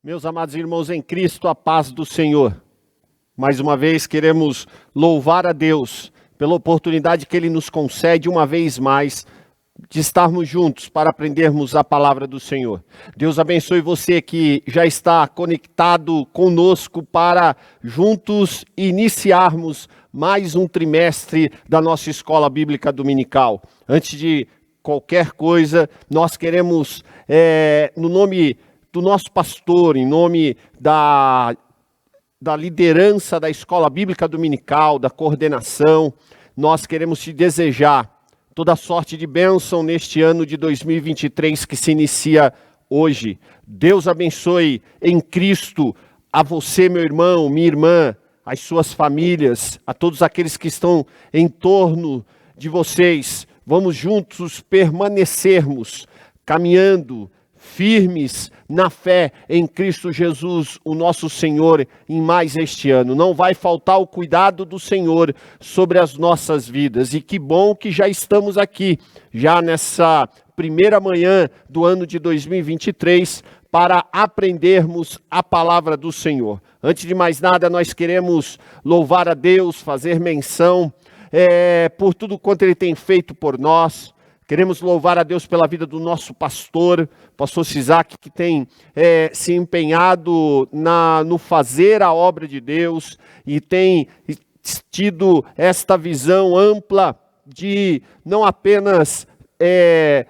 Meus amados irmãos em Cristo, a paz do Senhor. Mais uma vez queremos louvar a Deus pela oportunidade que Ele nos concede uma vez mais de estarmos juntos para aprendermos a palavra do Senhor. Deus abençoe você que já está conectado conosco para juntos iniciarmos mais um trimestre da nossa escola bíblica dominical. Antes de qualquer coisa, nós queremos, no nome do nosso pastor, em nome da liderança da escola bíblica dominical, da coordenação, nós queremos te desejar toda sorte de bênção neste ano de 2023 que se inicia hoje. Deus abençoe em Cristo a você, meu irmão, minha irmã, as suas famílias, a todos aqueles que estão em torno de vocês. Vamos juntos permanecermos caminhando firmes na fé em Cristo Jesus, o nosso Senhor, em mais este ano. Não vai faltar o cuidado do Senhor sobre as nossas vidas. E que bom que já estamos aqui, já nessa primeira manhã do ano de 2023, para aprendermos a palavra do Senhor. Antes de mais nada, nós queremos louvar a Deus, fazer menção por tudo quanto Ele tem feito por nós. Queremos louvar a Deus pela vida do nosso pastor Sisak, que tem se empenhado no fazer a obra de Deus e tem tido esta visão ampla de não apenas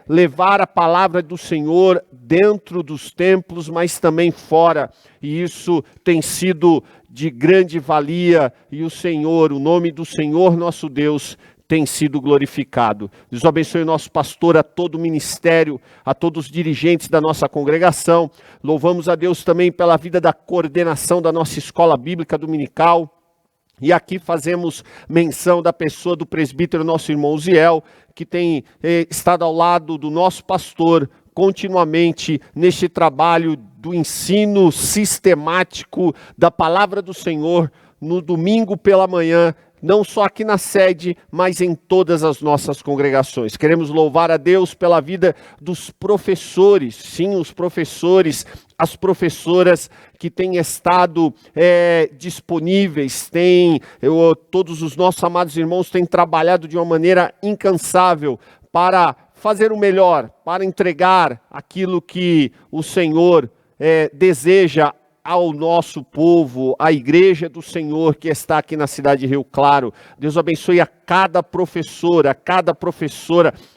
levar a palavra do Senhor dentro dos templos, mas também fora. E isso tem sido de grande valia e o nome do Senhor nosso Deus, tem sido glorificado. Deus abençoe o nosso pastor, a todo o ministério, a todos os dirigentes da nossa congregação. Louvamos a Deus também pela vida da coordenação da nossa escola bíblica dominical. E aqui fazemos menção da pessoa do presbítero, nosso irmão Ziel, que tem estado ao lado do nosso pastor continuamente neste trabalho do ensino sistemático da palavra do Senhor no domingo pela manhã, não só aqui na sede, mas em todas as nossas congregações. Queremos louvar a Deus pela vida dos professores, sim, os professores, as professoras que têm estado disponíveis, todos os nossos amados irmãos têm trabalhado de uma maneira incansável para fazer o melhor, para entregar aquilo que o Senhor deseja ao nosso povo, à igreja do Senhor que está aqui na cidade de Rio Claro. Deus abençoe a cada professora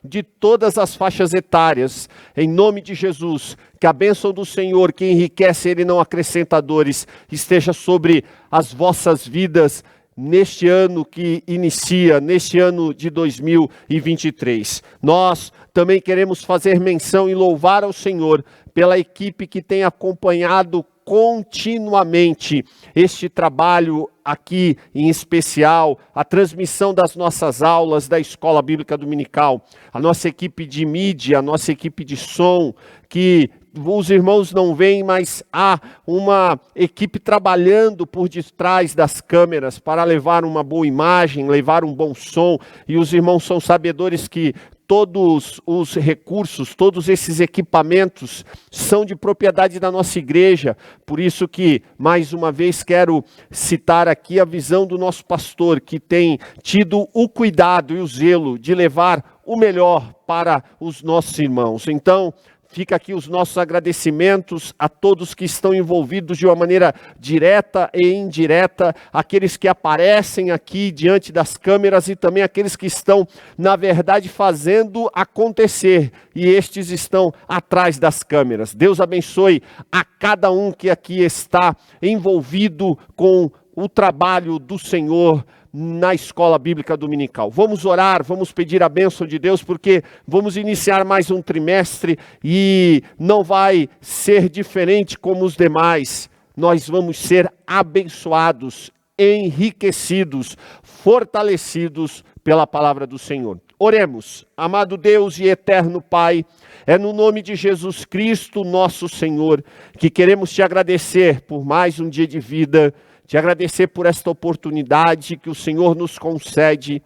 de todas as faixas etárias, em nome de Jesus, que a bênção do Senhor, que enriquece, Ele não acrescenta dores, esteja sobre as vossas vidas, neste ano que inicia, neste ano de 2023. Nós também queremos fazer menção e louvar ao Senhor pela equipe que tem acompanhado continuamente este trabalho aqui, em especial, a transmissão das nossas aulas da Escola Bíblica Dominical, a nossa equipe de mídia, a nossa equipe de som, que os irmãos não veem, mas há uma equipe trabalhando por detrás das câmeras para levar uma boa imagem, levar um bom som, e os irmãos são sabedores que todos os recursos, todos esses equipamentos são de propriedade da nossa igreja. Por isso que, mais uma vez, quero citar aqui a visão do nosso pastor, que tem tido o cuidado e o zelo de levar o melhor para os nossos irmãos. Então, fica aqui os nossos agradecimentos a todos que estão envolvidos de uma maneira direta e indireta, aqueles que aparecem aqui diante das câmeras e também aqueles que estão, na verdade, fazendo acontecer, e estes estão atrás das câmeras. Deus abençoe a cada um que aqui está envolvido com o trabalho do Senhor na escola bíblica dominical. Vamos orar, vamos pedir a bênção de Deus, porque vamos iniciar mais um trimestre e não vai ser diferente como os demais. Nós vamos ser abençoados, enriquecidos, fortalecidos pela palavra do Senhor. Oremos. Amado Deus e eterno Pai, é no nome de Jesus Cristo, nosso Senhor, que queremos te agradecer por mais um dia de vida, te agradecer por esta oportunidade que o Senhor nos concede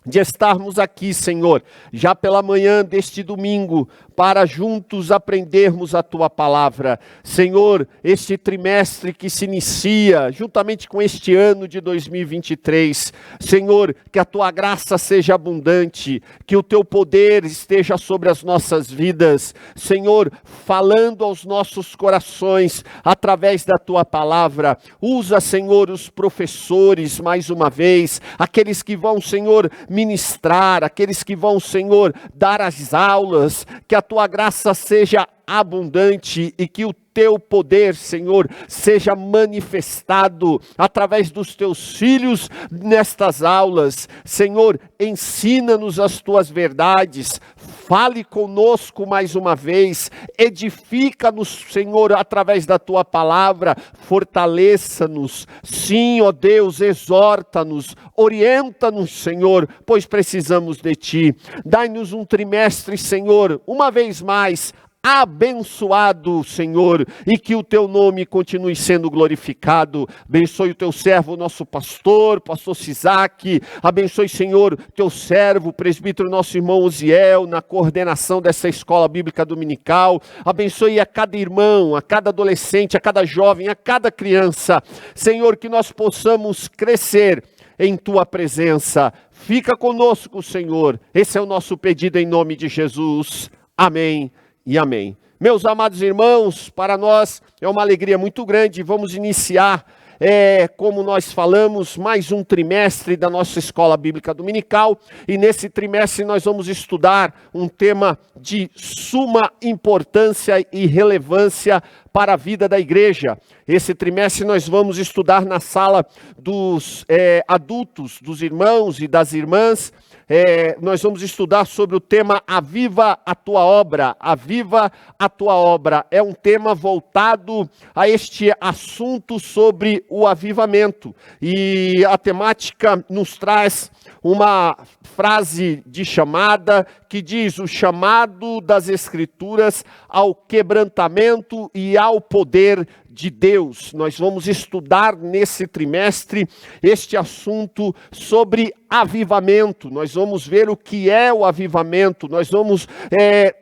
de estarmos aqui, Senhor, já pela manhã deste domingo, para juntos aprendermos a Tua palavra. Senhor, este trimestre que se inicia, juntamente com este ano de 2023, Senhor, que a Tua graça seja abundante, que o Teu poder esteja sobre as nossas vidas, Senhor, falando aos nossos corações, através da Tua palavra. Usa, Senhor, os professores, mais uma vez, aqueles que vão, Senhor, ministrar, aqueles que vão, Senhor, dar as aulas, que a Tua graça seja abundante e que o Teu poder, Senhor, seja manifestado através dos Teus filhos nestas aulas. Senhor, ensina-nos as Tuas verdades, fale conosco mais uma vez, edifica-nos, Senhor, através da Tua palavra, fortaleça-nos, sim, ó Deus, exorta-nos, orienta-nos, Senhor, pois precisamos de Ti. Dai-nos um trimestre, Senhor, uma vez mais, abençoado, Senhor, e que o Teu nome continue sendo glorificado. Abençoe o Teu servo, o nosso pastor Sisac. Abençoe, Senhor, Teu servo, o presbítero, nosso irmão Uziel, na coordenação dessa escola bíblica dominical. Abençoe a cada irmão, a cada adolescente, a cada jovem, a cada criança. Senhor, que nós possamos crescer em Tua presença. Fica conosco, Senhor. Esse é o nosso pedido em nome de Jesus. Amém e amém. Meus amados irmãos, para nós é uma alegria muito grande. Vamos iniciar, como nós falamos, mais um trimestre da nossa escola bíblica dominical. E nesse trimestre nós vamos estudar um tema de suma importância e relevância para a vida da igreja. Esse trimestre nós vamos estudar na sala dos adultos, dos irmãos e das irmãs. Nós vamos estudar sobre o tema Aviva a Tua Obra. Aviva a Tua Obra. É um tema voltado a este assunto sobre o avivamento. E a temática nos traz uma frase de chamada que diz: o chamado das Escrituras ao quebrantamento e ao poder de Deus. Nós vamos estudar nesse trimestre este assunto sobre avivamento. Nós vamos ver o que é o avivamento. Nós vamos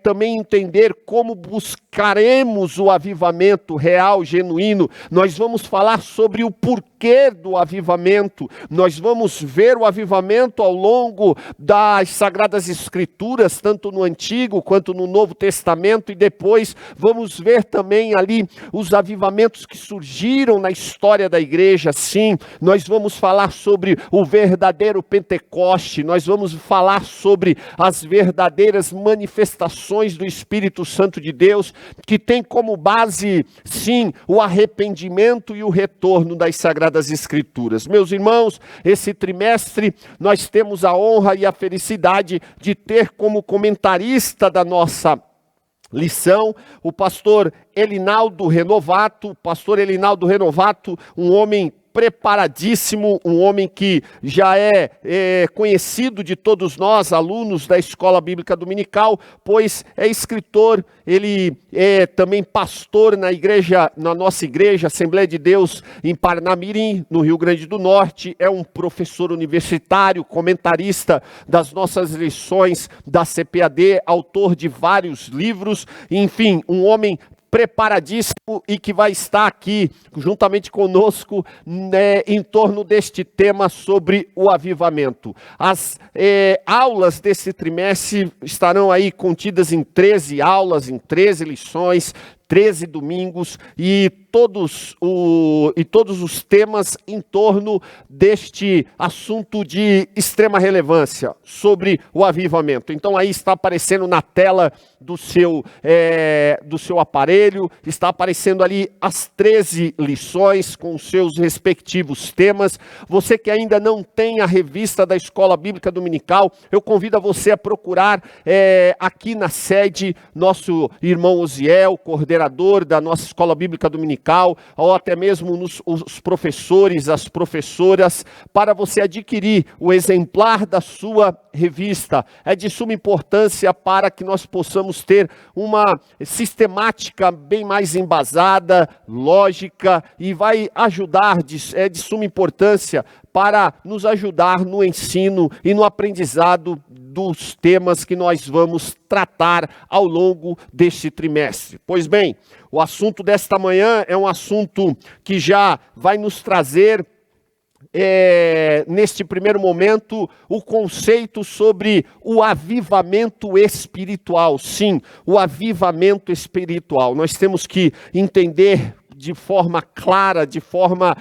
também entender como buscaremos o avivamento real, genuíno. Nós vamos falar sobre o porquê do avivamento. Nós vamos ver o avivamento ao longo das Sagradas Escrituras, tanto no Antigo quanto no Novo Testamento, e depois vamos ver também ali os avivamentos que surgiram na história da igreja. Sim, nós vamos falar sobre o verdadeiro Pentecoste, nós vamos falar sobre as verdadeiras manifestações do Espírito Santo de Deus, que tem como base, sim, o arrependimento e o retorno das Sagradas Escrituras. Meus irmãos, esse trimestre nós temos a honra e a felicidade de ter como comentarista da nossa lição o pastor Elinaldo Renovato. Pastor Elinaldo Renovato, um homem preparadíssimo, um homem que já é conhecido de todos nós, alunos da Escola Bíblica Dominical, pois é escritor, ele é também pastor na nossa igreja, Assembleia de Deus, em Parnamirim, no Rio Grande do Norte, é um professor universitário, comentarista das nossas lições da CPAD, autor de vários livros, enfim, um homem preparadíssimo e que vai estar aqui juntamente conosco em torno deste tema sobre o avivamento. As aulas desse trimestre estarão aí contidas em 13 aulas, em 13 lições, 13 domingos e todos os temas em torno deste assunto de extrema relevância sobre o avivamento. Então aí está aparecendo na tela do seu aparelho, está aparecendo ali as 13 lições com os seus respectivos temas. Você que ainda não tem a revista da Escola Bíblica Dominical, eu convido a você a procurar aqui na sede nosso irmão Uziel, coordenador coordenador da nossa escola bíblica dominical, ou até mesmo os professores, as professoras, para você adquirir o exemplar da sua revista. É de suma importância para que nós possamos ter uma sistemática bem mais embasada, lógica, e vai ajudar, é de suma importância para nos ajudar no ensino e no aprendizado dos temas que nós vamos tratar ao longo deste trimestre. Pois bem, o assunto desta manhã é um assunto que já vai nos trazer, neste primeiro momento, o conceito sobre o avivamento espiritual. Sim, o avivamento espiritual. Nós temos que entender de forma clara, de forma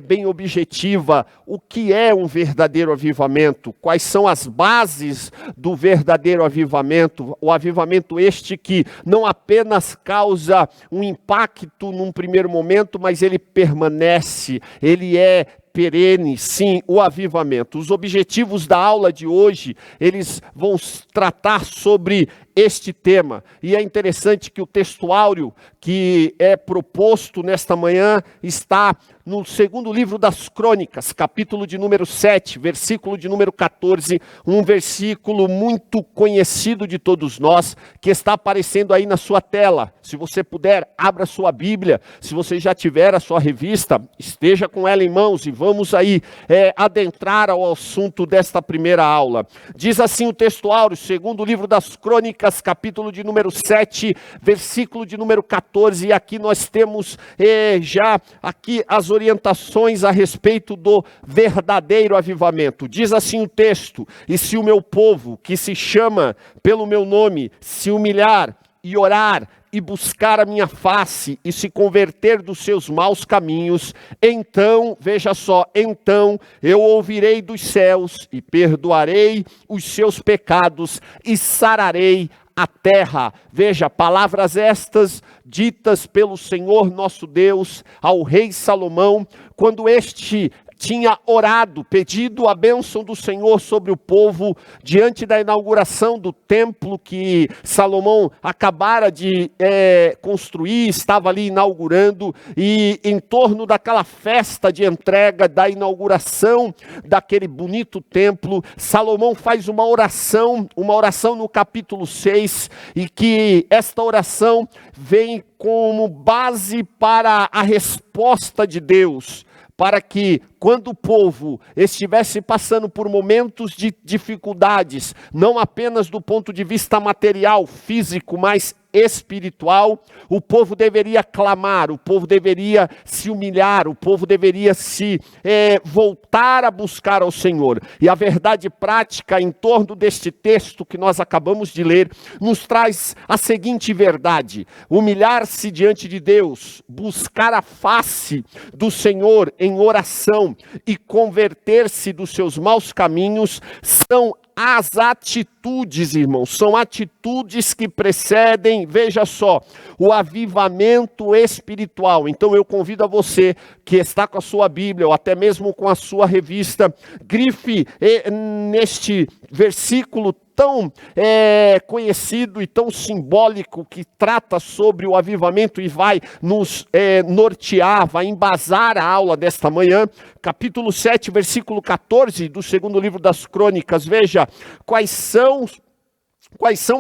bem objetiva, o que é um verdadeiro avivamento, quais são as bases do verdadeiro avivamento, o avivamento este que não apenas causa um impacto num primeiro momento, mas ele permanece, ele é perene, sim, o avivamento. Os objetivos da aula de hoje, eles vão tratar sobre este tema. E é interessante que o textuário que é proposto nesta manhã está no segundo livro das Crônicas, capítulo de número 7, versículo de número 14, um versículo muito conhecido de todos nós, que está aparecendo aí na sua tela. Se você puder, abra sua Bíblia. Se você já tiver a sua revista, esteja com ela em mãos e vamos aí adentrar ao assunto desta primeira aula. Diz assim o textuário, segundo livro das Crônicas, capítulo de número 7, versículo de número 14, e aqui nós temos já aqui as orientações a respeito do verdadeiro avivamento. Diz assim o texto: e se o meu povo, que se chama pelo meu nome, se humilhar e orar e buscar a minha face e se converter dos seus maus caminhos, então, veja só, então eu ouvirei dos céus e perdoarei os seus pecados e sararei a terra. Veja, palavras estas ditas pelo Senhor nosso Deus ao rei Salomão, quando este tinha orado, pedido a bênção do Senhor sobre o povo, diante da inauguração do templo que Salomão acabara de construir, estava ali inaugurando, e em torno daquela festa de entrega, da inauguração daquele bonito templo, Salomão faz uma oração no capítulo 6, e que esta oração vem como base para a resposta de Deus, para que quando o povo estivesse passando por momentos de dificuldades, não apenas do ponto de vista material, físico, mas espiritual, o povo deveria clamar, o povo deveria se humilhar, o povo deveria se voltar a buscar ao Senhor. E a verdade prática em torno deste texto que nós acabamos de ler, nos traz a seguinte verdade: humilhar-se diante de Deus, buscar a face do Senhor em oração e converter-se dos seus maus caminhos, são as atitudes, irmãos, são atitudes que precedem, veja só, o avivamento espiritual. Então eu convido a você que está com a sua Bíblia, ou até mesmo com a sua revista, grife neste versículo tão conhecido e tão simbólico, que trata sobre o avivamento e vai nos nortear, vai embasar a aula desta manhã, capítulo 7, versículo 14 do segundo livro das Crônicas. Veja, quais são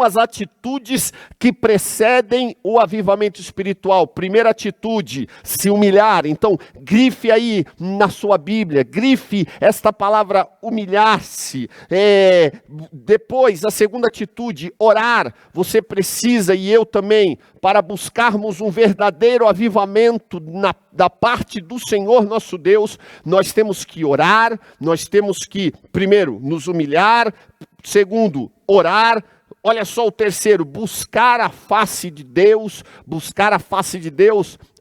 as atitudes que precedem o avivamento espiritual. Primeira atitude, se humilhar. Então, grife aí na sua Bíblia, grife esta palavra humilhar-se. Depois, a segunda atitude, orar. Você precisa, e eu também, para buscarmos um verdadeiro avivamento da parte do Senhor nosso Deus, nós temos que orar, nós temos que, primeiro, nos humilhar, segundo, orar. Olha só o terceiro, buscar a face de Deus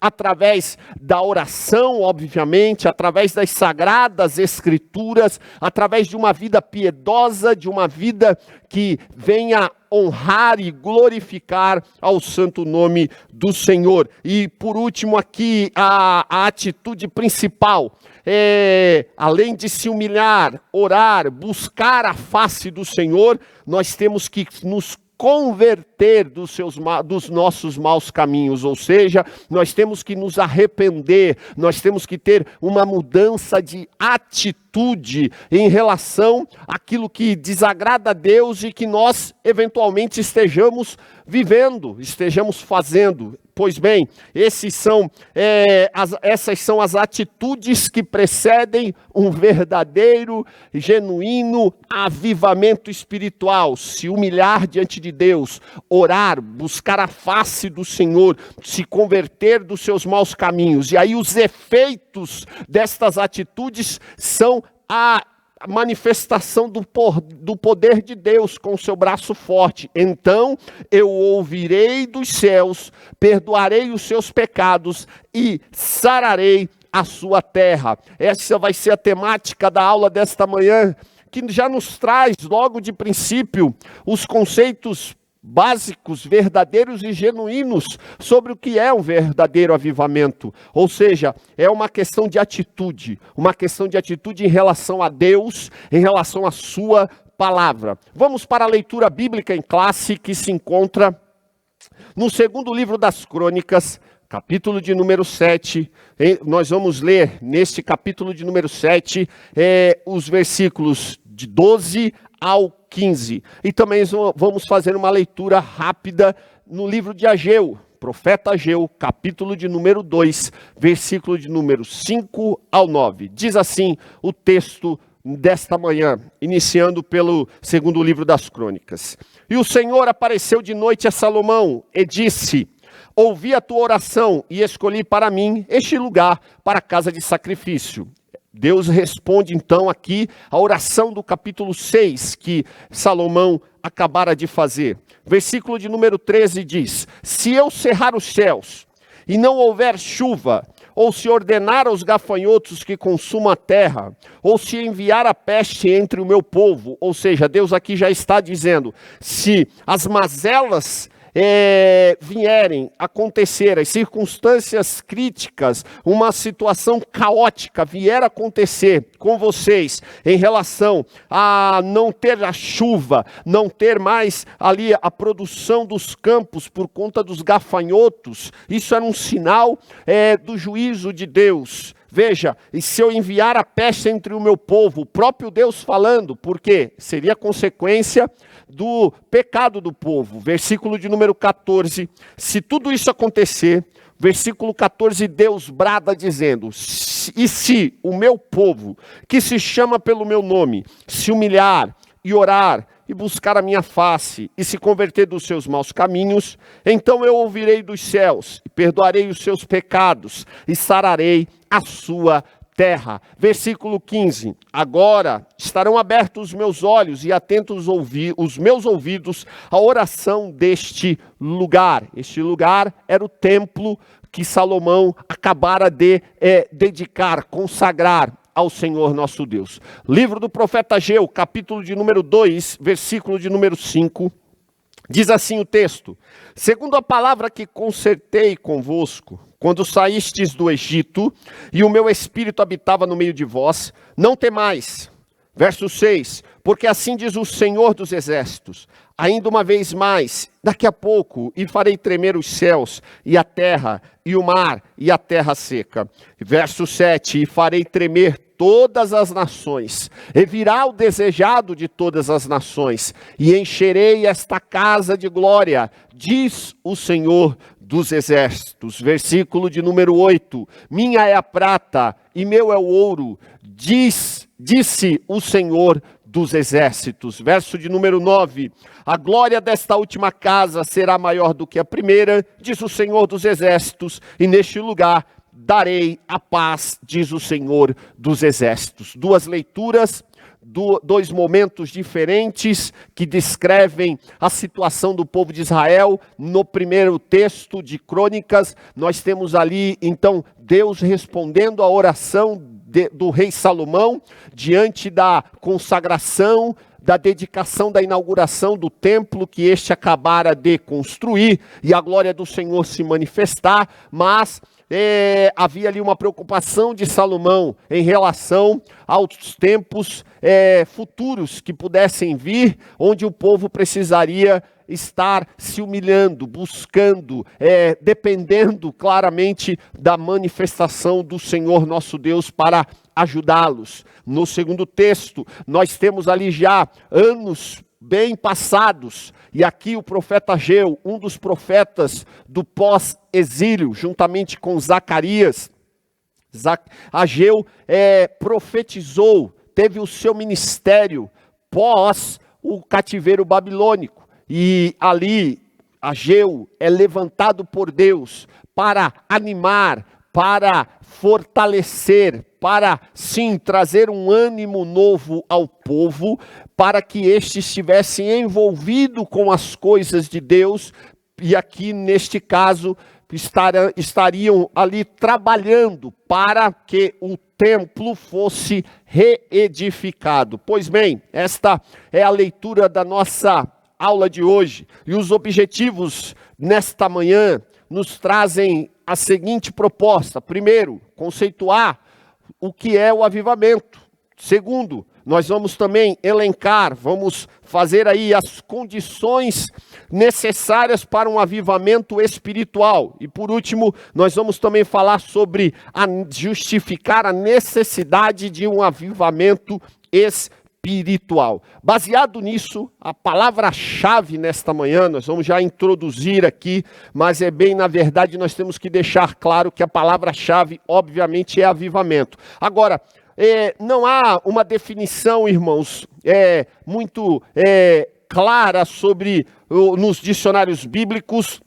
através da oração, obviamente, através das sagradas escrituras, através de uma vida piedosa, de uma vida que venha honrar e glorificar ao santo nome do Senhor. E por último aqui, a atitude principal, além de se humilhar, orar, buscar a face do Senhor, nós temos que nos converter dos nossos maus caminhos, ou seja, nós temos que nos arrepender, nós temos que ter uma mudança de atitude em relação àquilo que desagrada a Deus e que nós eventualmente estejamos vivendo, estejamos fazendo. Pois bem, essas são as atitudes que precedem um verdadeiro, genuíno avivamento espiritual. Se humilhar diante de Deus, orar, buscar a face do Senhor, se converter dos seus maus caminhos. E aí os efeitos destas atitudes são a manifestação do poder de Deus com o seu braço forte. Então eu ouvirei dos céus, perdoarei os seus pecados e sararei a sua terra. Essa vai ser a temática da aula desta manhã, que já nos traz logo de princípio os conceitos básicos, verdadeiros e genuínos sobre o que é um verdadeiro avivamento. Ou seja, é uma questão de atitude em relação a Deus, em relação à sua palavra. Vamos para a leitura bíblica em classe, que se encontra no segundo livro das Crônicas, capítulo de número 7. Nós vamos ler neste capítulo de número 7 os versículos de 12 ao 15. E também vamos fazer uma leitura rápida no livro de Ageu, profeta Ageu, capítulo de número 2, versículo de número 5 ao 9. Diz assim o texto desta manhã, iniciando pelo segundo livro das Crônicas. E o Senhor apareceu de noite a Salomão e disse: ouvi a tua oração e escolhi para mim este lugar para a casa de sacrifício. Deus responde então aqui a oração do capítulo 6 que Salomão acabara de fazer. Versículo de número 13 diz: se eu cerrar os céus e não houver chuva, ou se ordenar aos gafanhotos que consumam a terra, ou se enviar a peste entre o meu povo, ou seja, Deus aqui já está dizendo, se as mazelas vierem acontecer, as circunstâncias críticas, uma situação caótica vier a acontecer com vocês em relação a não ter a chuva, não ter mais ali a produção dos campos por conta dos gafanhotos, isso era um sinal do juízo de Deus. Veja, e se eu enviar a peste entre o meu povo, o próprio Deus falando, porque seria consequência do pecado do povo. Versículo de número 14, se tudo isso acontecer, versículo 14, Deus brada dizendo: e se o meu povo, que se chama pelo meu nome, se humilhar e orar, e buscar a minha face, e se converter dos seus maus caminhos, então eu ouvirei dos céus, e perdoarei os seus pecados, e sararei a sua terra. Versículo 15, agora estarão abertos os meus olhos e atentos os meus ouvidos à oração deste lugar. Este lugar era o templo que Salomão acabara de dedicar, consagrar ao Senhor nosso Deus. Livro do profeta Ageu, capítulo de número 2, versículo de número 5, diz assim o texto: segundo a palavra que concertei convosco, quando saístes do Egito, e o meu espírito habitava no meio de vós, não temais. Verso 6, porque assim diz o Senhor dos Exércitos, ainda uma vez mais, daqui a pouco, e farei tremer os céus, e a terra, e o mar, e a terra seca. Verso 7, e farei tremer todas as nações, e virá o desejado de todas as nações, e encherei esta casa de glória, diz o Senhor dos Exércitos. Versículo de número 8, minha é a prata, e meu é o ouro, disse o Senhor dos Exércitos. Verso de número 9, a glória desta última casa será maior do que a primeira, diz o Senhor dos Exércitos, e neste lugar darei a paz, diz o Senhor dos Exércitos. Duas leituras, dois momentos diferentes que descrevem a situação do povo de Israel. No primeiro texto de Crônicas, nós temos ali, então, Deus respondendo à oração do rei Salomão, diante da consagração, da dedicação, da inauguração do templo que este acabara de construir, e a glória do Senhor se manifestar, mas havia ali uma preocupação de Salomão em relação aos tempos futuros que pudessem vir, onde o povo precisaria estar se humilhando, buscando, dependendo claramente da manifestação do Senhor nosso Deus para ajudá-los. No segundo texto, nós temos ali já anos bem passados, e aqui o profeta Ageu, um dos profetas do pós-exílio, juntamente com Zacarias, Ageu profetizou, teve o seu ministério pós o cativeiro babilônico, e ali Ageu é levantado por Deus para animar, para fortalecer, para sim trazer um ânimo novo ao povo, para que este estivesse envolvido com as coisas de Deus, e aqui neste caso estariam ali trabalhando para que o templo fosse reedificado. Pois bem, esta é a leitura da nossa aula de hoje, e os objetivos nesta manhã nos trazem a seguinte proposta: primeiro, conceituar o que é o avivamento. Segundo, nós vamos também elencar, vamos fazer aí as condições necessárias para um avivamento espiritual. E por último, nós vamos também falar sobre justificar a necessidade de um avivamento espiritual. Baseado nisso, a palavra-chave nesta manhã, nós vamos já introduzir aqui, mas na verdade, nós temos que deixar claro que a palavra-chave, obviamente, é avivamento. Agora, não há uma definição, irmãos, muito clara sobre, nos dicionários bíblicos,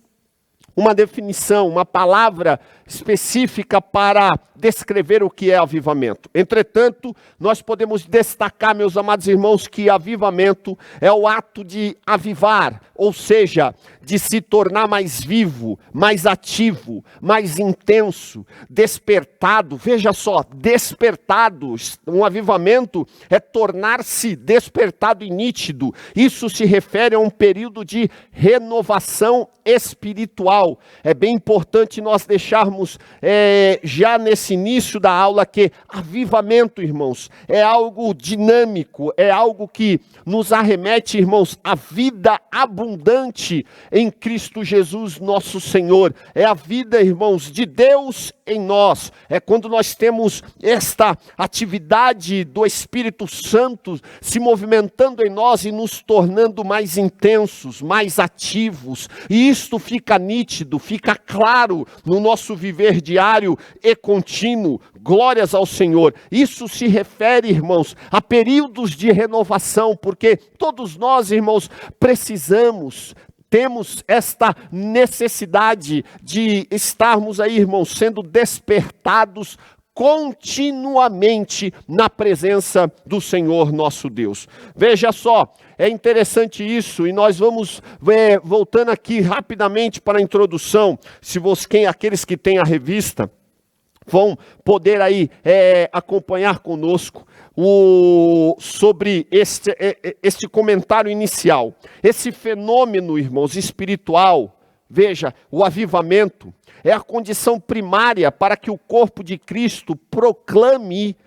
uma definição, uma palavra específica para descrever o que é avivamento. Entretanto, nós podemos destacar, meus amados irmãos, que avivamento é o ato de avivar, ou seja, de se tornar mais vivo, mais ativo, mais intenso, despertado. Veja só, despertado. Um avivamento é tornar-se despertado e nítido. Isso se refere a um período de renovação espiritual. É bem importante nós deixarmos já nesse início da aula que avivamento, irmãos, é algo dinâmico, é algo que nos arremete, irmãos, à vida abundante em Cristo Jesus, nosso Senhor. É a vida, irmãos, de Deus em nós. É quando nós temos esta atividade do Espírito Santo se movimentando em nós e nos tornando mais intensos, mais ativos. E isto fica nítido, fica claro no nosso viver diário e contínuo. Glórias ao Senhor. Isso se refere, irmãos, a períodos de renovação, porque todos nós, irmãos, temos esta necessidade de estarmos aí, irmãos, sendo despertados continuamente na presença do Senhor nosso Deus. Veja só, é interessante isso, e nós vamos voltando aqui rapidamente para a introdução. Aqueles que têm a revista vão poder aí acompanhar conosco sobre este comentário inicial. Esse fenômeno, irmãos, espiritual, veja, o avivamento é a condição primária para que o corpo de Cristo proclame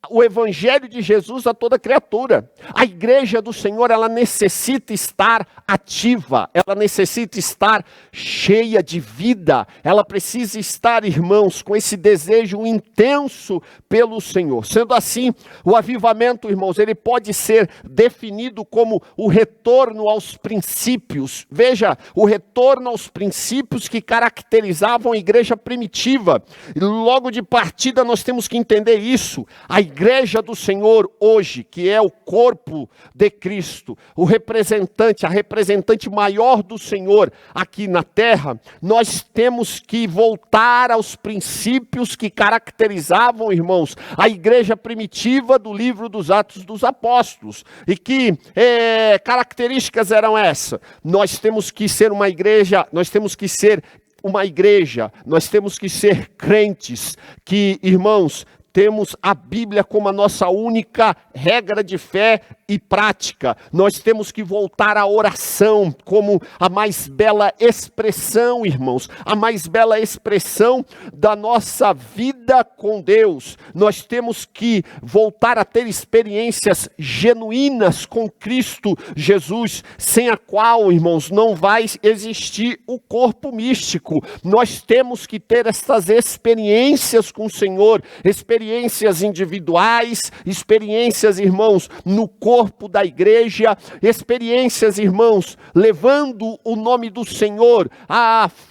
o evangelho de Jesus a toda criatura. A igreja do Senhor, ela necessita estar ativa, ela necessita estar cheia de vida, ela precisa estar, irmãos, com esse desejo intenso pelo Senhor. Sendo assim, o avivamento, irmãos, ele pode ser definido como o retorno aos princípios. Veja, o retorno aos princípios que caracterizavam a igreja primitiva. E logo de partida nós temos que entender isso. A igreja do Senhor hoje, que é o corpo de Cristo, a representante maior do Senhor aqui na terra, nós temos que voltar aos princípios que caracterizavam, irmãos, a igreja primitiva do livro dos Atos dos Apóstolos. E que características eram essas? Nós temos que ser crentes que, irmãos, temos a Bíblia como a nossa única regra de fé e prática. Nós temos que voltar à oração como a mais bela expressão, irmãos, a mais bela expressão da nossa vida com Deus. Nós temos que voltar a ter experiências genuínas com Cristo Jesus, sem a qual, irmãos, não vai existir o corpo místico. Nós temos que ter essas experiências com o Senhor, experiências individuais, experiências, irmãos, no corpo da igreja, experiências, irmãos, levando o nome do Senhor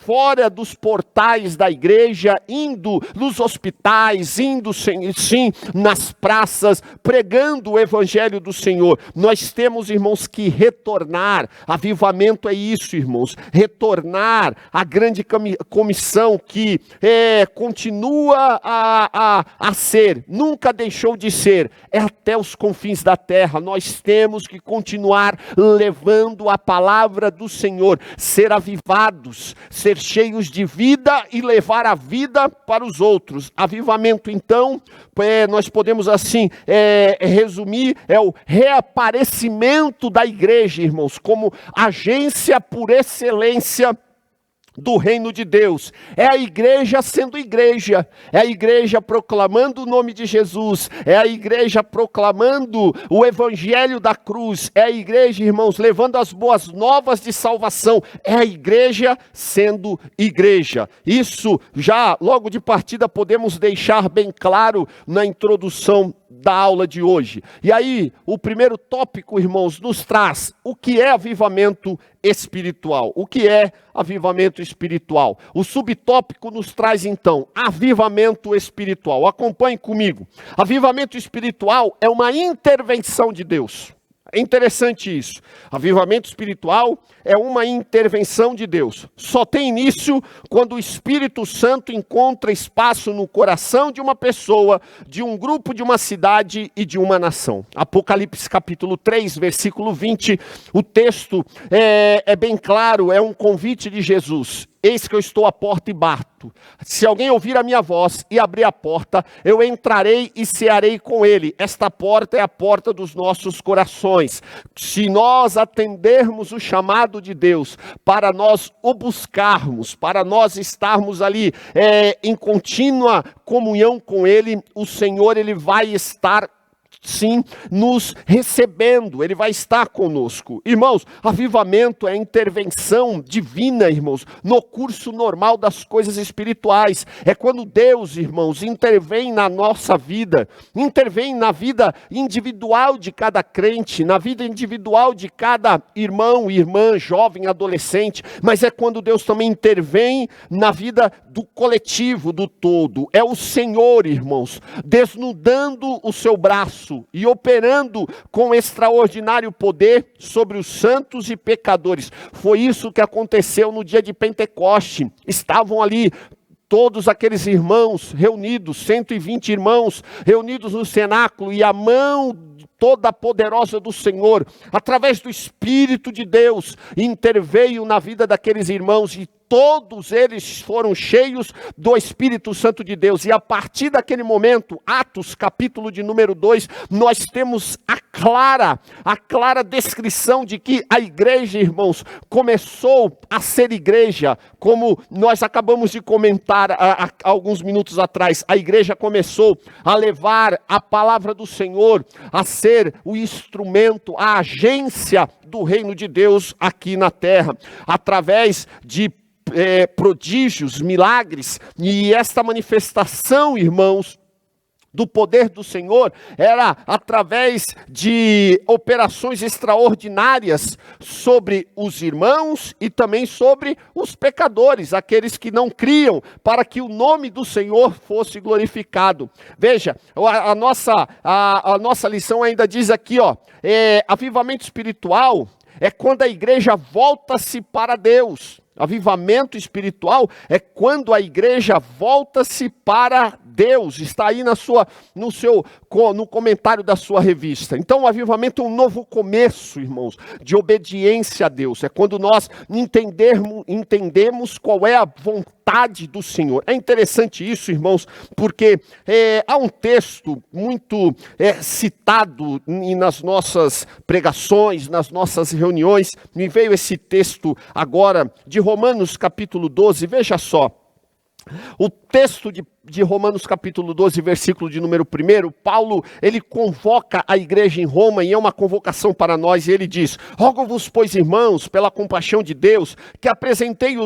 fora dos portais da igreja, indo nos hospitais, indo, sim, nas praças, pregando o evangelho do Senhor. Nós temos, irmãos, que retornar. Avivamento é isso, irmãos, retornar à grande comissão que continua a ser, nunca deixou de ser, é até os confins da terra. Nós temos que continuar levando a palavra do Senhor, ser avivados, ser cheios de vida e levar a vida para os outros. Avivamento, então, nós podemos assim resumir, é o reaparecimento da igreja, irmãos, como agência por excelência do reino de Deus. É a igreja sendo igreja, é a igreja proclamando o nome de Jesus, é a igreja proclamando o evangelho da cruz, é a igreja, irmãos, levando as boas novas de salvação, é a igreja sendo igreja. Isso já logo de partida podemos deixar bem claro na introdução da aula de hoje. E aí, o primeiro tópico, irmãos, nos traz o que é avivamento espiritual. O que é avivamento espiritual? O subtópico nos traz, então, avivamento espiritual. Acompanhe comigo. Avivamento espiritual é uma intervenção de Deus. É interessante isso. Avivamento espiritual é uma intervenção de Deus. Só tem início quando o Espírito Santo encontra espaço no coração de uma pessoa, de um grupo, de uma cidade e de uma nação. Apocalipse capítulo 3, versículo 20, o texto é bem claro, é um convite de Jesus. Eis que eu estou à porta e bato. Se alguém ouvir a minha voz e abrir a porta, eu entrarei e cearei com ele. Esta porta é a porta dos nossos corações. Se nós atendermos o chamado de Deus, para nós o buscarmos, para nós estarmos ali em contínua comunhão com ele, o Senhor, ele vai estar sim, nos recebendo, ele vai estar conosco. Irmãos, avivamento é intervenção divina, irmãos, no curso normal das coisas espirituais. É quando Deus, irmãos, intervém na nossa vida, intervém na vida individual de cada crente, na vida individual de cada irmão, irmã, jovem, adolescente, mas é quando Deus também intervém na vida do coletivo, do todo. É o Senhor, irmãos, desnudando o seu braço e operando com extraordinário poder sobre os santos e pecadores. Foi isso que aconteceu no dia de Pentecoste. Estavam ali todos aqueles irmãos reunidos, 120 irmãos reunidos no cenáculo, e a mão toda poderosa do Senhor, através do Espírito de Deus, interveio na vida daqueles irmãos, e todos eles foram cheios do Espírito Santo de Deus. E a partir daquele momento, Atos capítulo de número 2, nós temos a clara descrição de que a igreja, irmãos, começou a ser igreja, como nós acabamos de comentar há alguns minutos atrás. A igreja começou a levar a palavra do Senhor, a ser o instrumento, a agência do reino de Deus aqui na terra, através de prodígios, milagres. E esta manifestação, irmãos, do poder do Senhor era através de operações extraordinárias sobre os irmãos e também sobre os pecadores, aqueles que não criam, para que o nome do Senhor fosse glorificado. Veja, a nossa lição ainda diz aqui, avivamento espiritual é quando a igreja volta-se para Deus. Avivamento espiritual é quando a igreja volta-se para Deus. Está aí no comentário da sua revista. Então o avivamento é um novo começo, irmãos, de obediência a Deus. É quando nós entendemos qual é a vontade vontade do Senhor. É interessante isso, irmãos, porque há um texto muito citado nas nossas pregações, nas nossas reuniões. Me veio esse texto agora de Romanos capítulo 12, veja só. O texto de Romanos capítulo 12, versículo de número 1, Paulo, ele convoca a igreja em Roma, e é uma convocação para nós, e ele diz: rogo-vos, pois, irmãos, pela compaixão de Deus, que apresenteis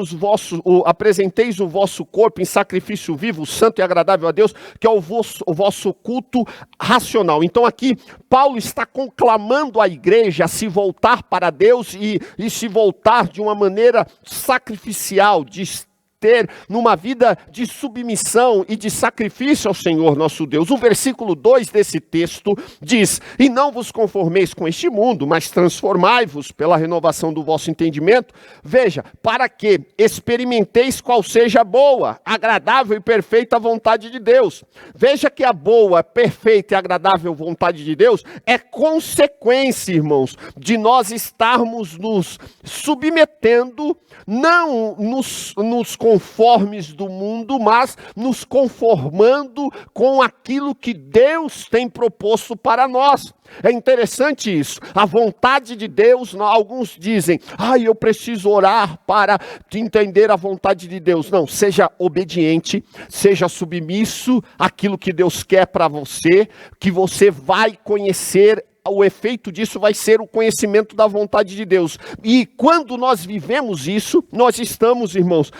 o vosso corpo em sacrifício vivo, santo e agradável a Deus, que é o vosso culto racional. Então aqui, Paulo está conclamando a igreja a se voltar para Deus e se voltar de uma maneira sacrificial, de ter numa vida de submissão e de sacrifício ao Senhor nosso Deus. O versículo 2 desse texto diz: e não vos conformeis com este mundo, mas transformai-vos pela renovação do vosso entendimento. Veja, para que experimenteis qual seja a boa, agradável e perfeita vontade de Deus. Veja que a boa, perfeita e agradável vontade de Deus é consequência, irmãos, de nós estarmos nos submetendo, não nos conformes do mundo, mas nos conformando com aquilo que Deus tem proposto para nós. É interessante isso. A vontade de Deus, alguns dizem: eu preciso orar para entender a vontade de Deus. Não, seja obediente, seja submisso àquilo que Deus quer para você, que você vai conhecer. O efeito disso vai ser o conhecimento da vontade de Deus. E quando nós vivemos isso, nós estamos, irmãos,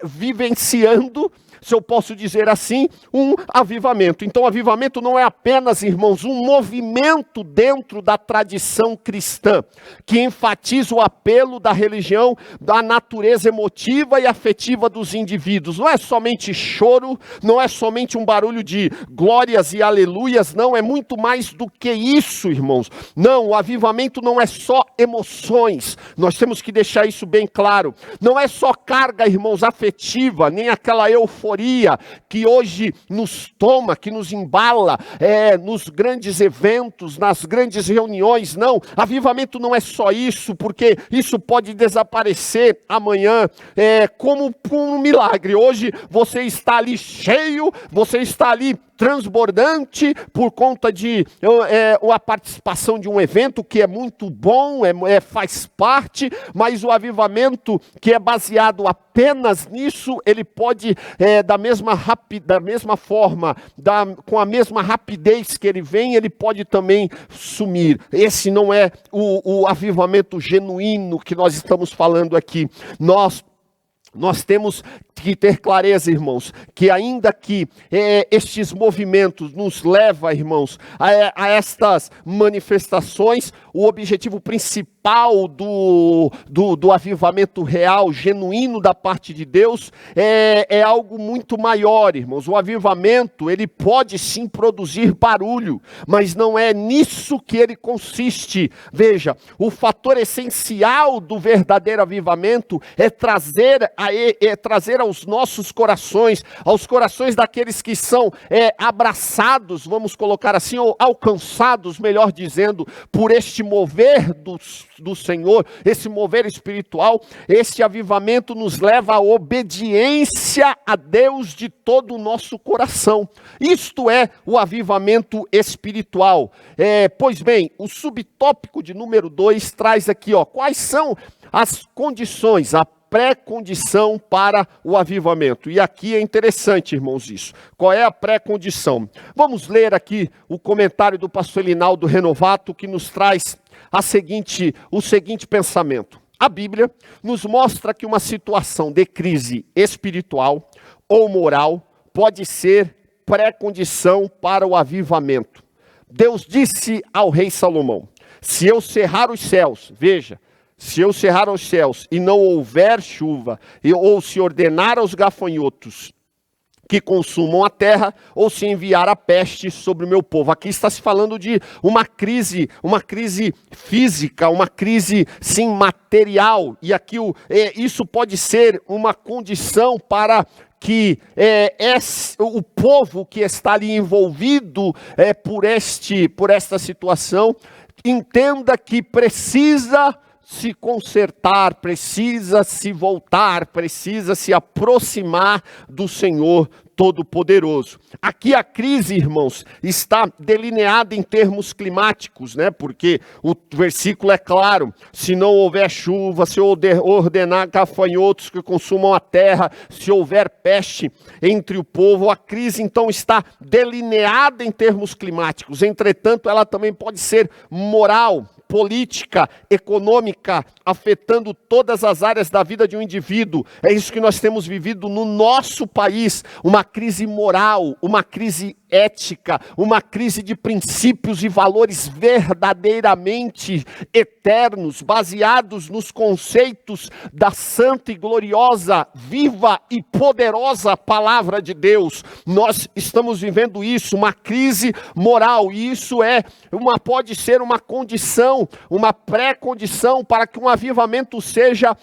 vivenciando, se eu posso dizer assim, um avivamento. Então, avivamento não é apenas, irmãos, um movimento dentro da tradição cristã, que enfatiza o apelo da religião, da natureza emotiva e afetiva dos indivíduos. Não é somente choro, não é somente um barulho de glórias e aleluias, não, é muito mais do que isso, irmãos. Não, o avivamento não é só emoções, nós temos que deixar isso bem claro. Não é só carga, irmãos, afetiva, nem aquela euforia que hoje nos toma, que nos embala nos grandes eventos, nas grandes reuniões. Não, avivamento não é só isso, porque isso pode desaparecer amanhã, como por um milagre. Hoje você está ali cheio, você está ali transbordante por conta de a participação de um evento que é muito bom, faz parte, mas o avivamento que é baseado apenas nisso, ele pode, da mesma forma, com a mesma rapidez que ele vem, ele pode também sumir. Esse não é o avivamento genuíno que nós estamos falando aqui. Nós temos que ter clareza, irmãos, que ainda que estes movimentos nos levam, irmãos, a estas manifestações, o objetivo principal do avivamento real, genuíno da parte de Deus, é algo muito maior, irmãos. O avivamento, ele pode sim produzir barulho, mas não é nisso que ele consiste. Veja, o fator essencial do verdadeiro avivamento é trazer aos nossos corações, aos corações daqueles que são abraçados, vamos colocar assim, ou alcançados, melhor dizendo, por este mover do Senhor, esse mover espiritual. Esse avivamento nos leva à obediência a Deus de todo o nosso coração. Isto é o avivamento espiritual. Pois bem, o subtópico de número 2 traz aqui, quais são as condições, a pré-condição para o avivamento. E aqui é interessante, irmãos, isso. Qual é a pré-condição? Vamos ler aqui o comentário do pastor Elinaldo Renovato, que nos traz o seguinte pensamento. A Bíblia nos mostra que uma situação de crise espiritual ou moral pode ser pré-condição para o avivamento. Deus disse ao rei Salomão: se eu cerrar os céus, veja, se eu cerrar os céus e não houver chuva, ou se ordenar aos gafanhotos que consumam a terra, ou se enviar a peste sobre o meu povo. Aqui está se falando de uma crise física, uma crise, sim, material. E aqui isso pode ser uma condição para que o povo que está ali envolvido por esta situação entenda que precisa se consertar, precisa se voltar, precisa se aproximar do Senhor Todo-Poderoso. Aqui a crise, irmãos, está delineada em termos climáticos, né? Porque o versículo é claro: se não houver chuva, se ordenar gafanhotos que consumam a terra, se houver peste entre o povo, a crise então está delineada em termos climáticos. Entretanto, ela também pode ser moral, política, econômica, afetando todas as áreas da vida de um indivíduo. É isso que nós temos vivido no nosso país, uma crise moral, uma crise ética, uma crise de princípios e valores verdadeiramente eternos, baseados nos conceitos da santa e gloriosa, viva e poderosa palavra de Deus. Nós estamos vivendo isso, uma crise moral, e isso pode ser uma condição, uma pré-condição para que um avivamento seja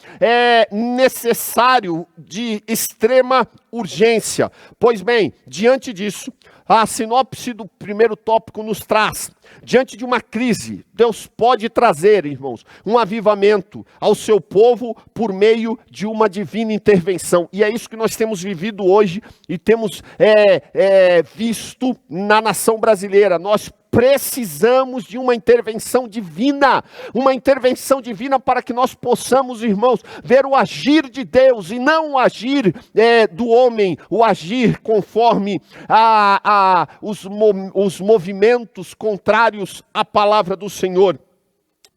necessário, de extrema urgência. Pois bem, diante disso, a sinopse do primeiro tópico nos traz: diante de uma crise, Deus pode trazer, irmãos, um avivamento ao seu povo por meio de uma divina intervenção. E é isso que nós temos vivido hoje e temos visto na nação brasileira. Nós precisamos de uma intervenção divina para que nós possamos, irmãos, ver o agir de Deus e não o agir do homem, o agir conforme os movimentos contrários à palavra do Senhor.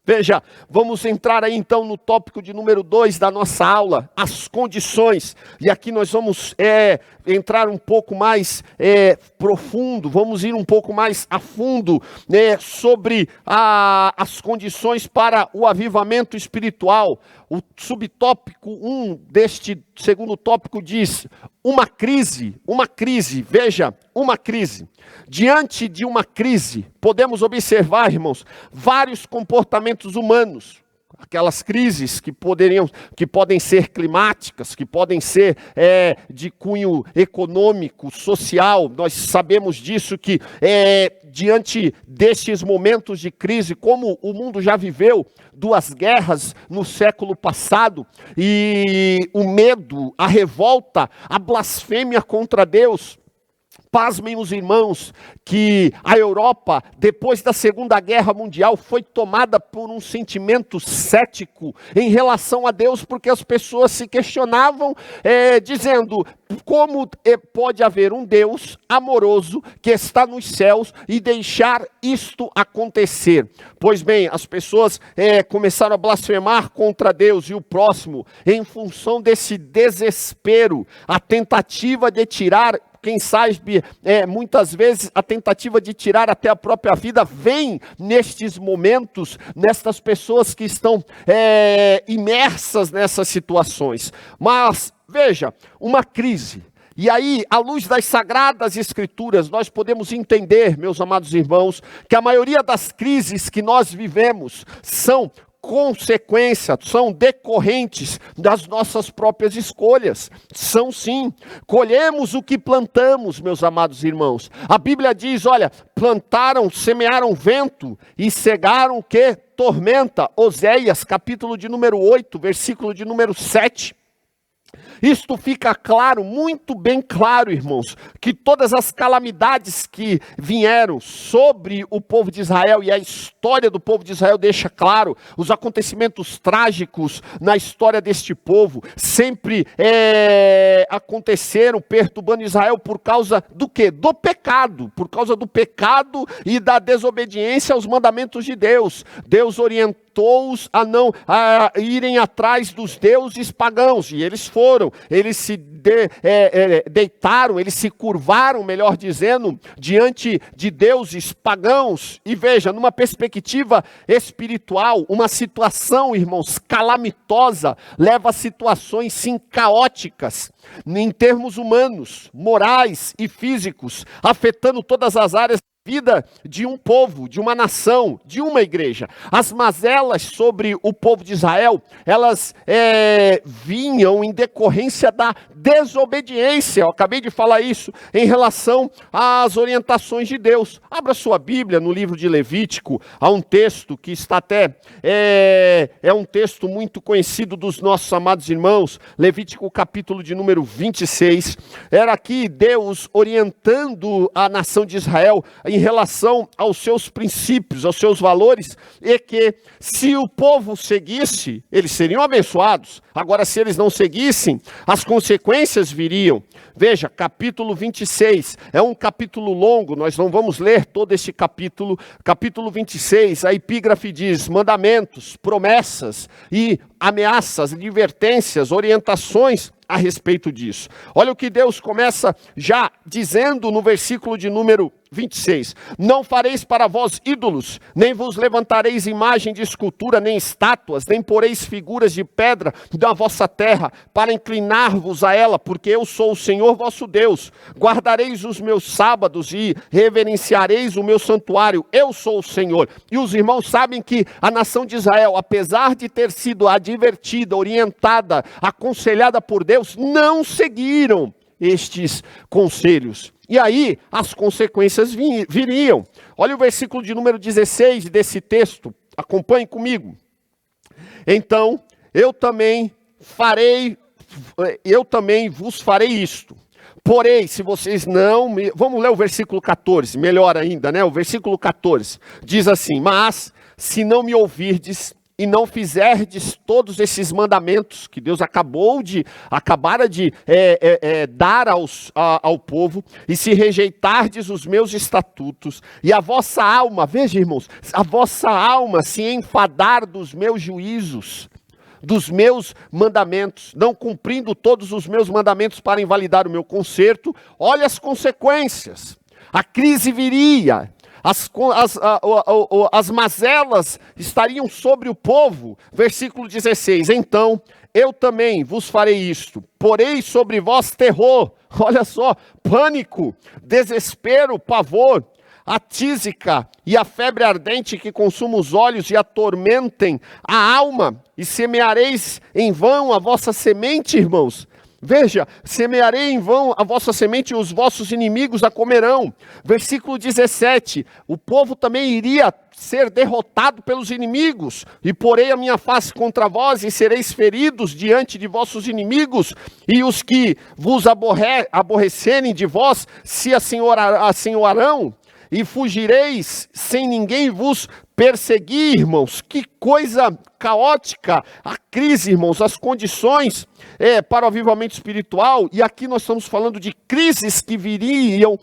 Veja, vamos entrar aí então no tópico de número 2 da nossa aula, as condições. E aqui nós vamos entrar um pouco mais profundo, vamos ir um pouco mais a fundo sobre as condições para o avivamento espiritual. O subtópico 1 deste segundo tópico diz: uma crise, veja, uma crise. Diante de uma crise, podemos observar, irmãos, vários comportamentos humanos. Aquelas crises que podem ser climáticas, que podem ser de cunho econômico, social. Nós sabemos disso, que diante destes momentos de crise, como o mundo já viveu 2 guerras no século passado, e o medo, a revolta, a blasfêmia contra Deus. Pasmem os irmãos que a Europa, depois da Segunda Guerra Mundial, foi tomada por um sentimento cético em relação a Deus, porque as pessoas se questionavam, dizendo: como pode haver um Deus amoroso que está nos céus e deixar isto acontecer? Pois bem, as pessoas começaram a blasfemar contra Deus e o próximo, em função desse desespero, a tentativa de tirar, quem sabe, muitas vezes a tentativa de tirar até a própria vida vem nestes momentos, nestas pessoas que estão imersas nessas situações. Mas, veja, uma crise. E aí, à luz das Sagradas Escrituras, nós podemos entender, meus amados irmãos, que a maioria das crises que nós vivemos são consequência, são decorrentes das nossas próprias escolhas. São sim. Colhemos o que plantamos, meus amados irmãos. A Bíblia diz, olha, plantaram, semearam vento e cegaram o quê? Tormenta. Oséias, capítulo de número 8, versículo de número 7. Isto fica claro, muito bem claro, irmãos, que todas as calamidades que vieram sobre o povo de Israel, e a história do povo de Israel deixa claro, os acontecimentos trágicos na história deste povo, sempre aconteceram perturbando Israel por causa do quê? Do pecado, por causa do pecado e da desobediência aos mandamentos de Deus. Deus orientou-os a irem atrás dos deuses pagãos, e eles foram. Eles se deitaram, eles se curvaram, melhor dizendo, diante de deuses pagãos. E veja, numa perspectiva espiritual, uma situação, irmãos, calamitosa, leva a situações sim caóticas, em termos humanos, morais e físicos, afetando todas as áreas vida de um povo, de uma nação, de uma igreja. As mazelas sobre o povo de Israel, elas vinham em decorrência da desobediência. Eu acabei de falar isso em relação às orientações de Deus. Abra sua Bíblia no livro de Levítico, há um texto que está até, é um texto muito conhecido dos nossos amados irmãos, Levítico capítulo de número 26, era aqui Deus orientando a nação de Israel em relação aos seus princípios, aos seus valores, e que se o povo seguisse, eles seriam abençoados. Agora, se eles não seguissem, as consequências viriam. Veja, capítulo 26, é um capítulo longo, nós não vamos ler todo esse capítulo. Capítulo 26, a epígrafe diz: mandamentos, promessas e ameaças, advertências, orientações a respeito disso. Olha o que Deus começa já dizendo no versículo de número 26. Não fareis para vós ídolos, nem vos levantareis imagem de escultura, nem estátuas, nem poreis figuras de pedra da vossa terra, para inclinar-vos a ela, porque eu sou o Senhor vosso Deus. Guardareis os meus sábados e reverenciareis o meu santuário, eu sou o Senhor. E os irmãos sabem que a nação de Israel, apesar de ter sido advertida, orientada, aconselhada por Deus, não seguiram estes conselhos. E aí as consequências viriam. Olha o versículo de número 16 desse texto, acompanhe comigo. Então, eu também vos farei isto. Porém, se vocês não... Vamos ler o versículo 14, melhor ainda, né? O versículo 14 diz assim: mas se não me ouvirdes e não fizerdes todos esses mandamentos que Deus acabara de dar ao povo, e se rejeitardes os meus estatutos, e a vossa alma, veja irmãos, a vossa alma se enfadar dos meus juízos, dos meus mandamentos, não cumprindo todos os meus mandamentos para invalidar o meu conserto, olha as consequências. A crise viria. As mazelas estariam sobre o povo. Versículo 16: então eu também vos farei isto, porei sobre vós terror, olha só, pânico, desespero, pavor, a tísica e a febre ardente que consuma os olhos e atormentem a alma, e semeareis em vão a vossa semente, irmãos. Veja, semearei em vão a vossa semente e os vossos inimigos a comerão. Versículo 17, o povo também iria ser derrotado pelos inimigos, e porei a minha face contra vós, e sereis feridos diante de vossos inimigos, e os que vos aborrecerem de vós se assenhoarão, e fugireis sem ninguém vos perseguir, irmãos. Que coisa caótica, a crise, irmãos, as condições para o avivamento espiritual, e aqui nós estamos falando de crises que viriam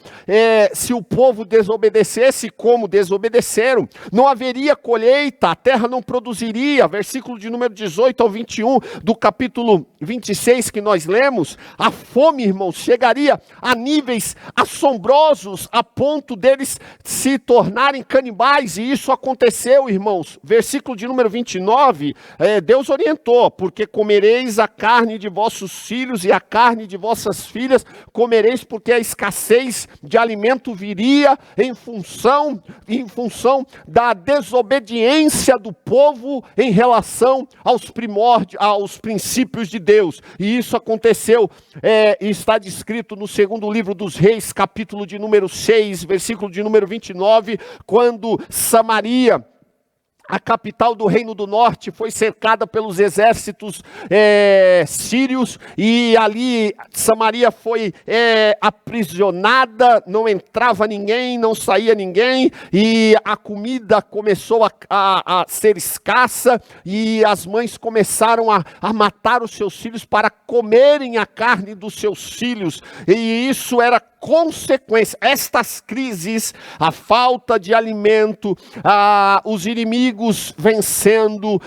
se o povo desobedecesse como desobedeceram. Não haveria colheita, a terra não produziria. Versículo de número 18 ao 21 do capítulo 26 que nós lemos, a fome, irmãos, chegaria a níveis assombrosos, a ponto deles se tornarem canibais, e isso aconteceu, irmãos. Versículo de número 29, Deus orientou: porque comereis a carne de vossos filhos e a carne de vossas filhas comereis, porque a escassez de alimento viria em função da desobediência do povo em relação aos princípios de Deus. E isso aconteceu, está descrito no segundo livro dos Reis, capítulo de número 6, versículo de número 29, quando Samaria, a capital do Reino do Norte, foi cercada pelos exércitos sírios, e ali Samaria foi aprisionada, não entrava ninguém, não saía ninguém, e a comida começou a ser escassa, e as mães começaram a matar os seus filhos para comerem a carne dos seus filhos, e isso era consequência. Estas crises, a falta de alimento, os inimigos vencendo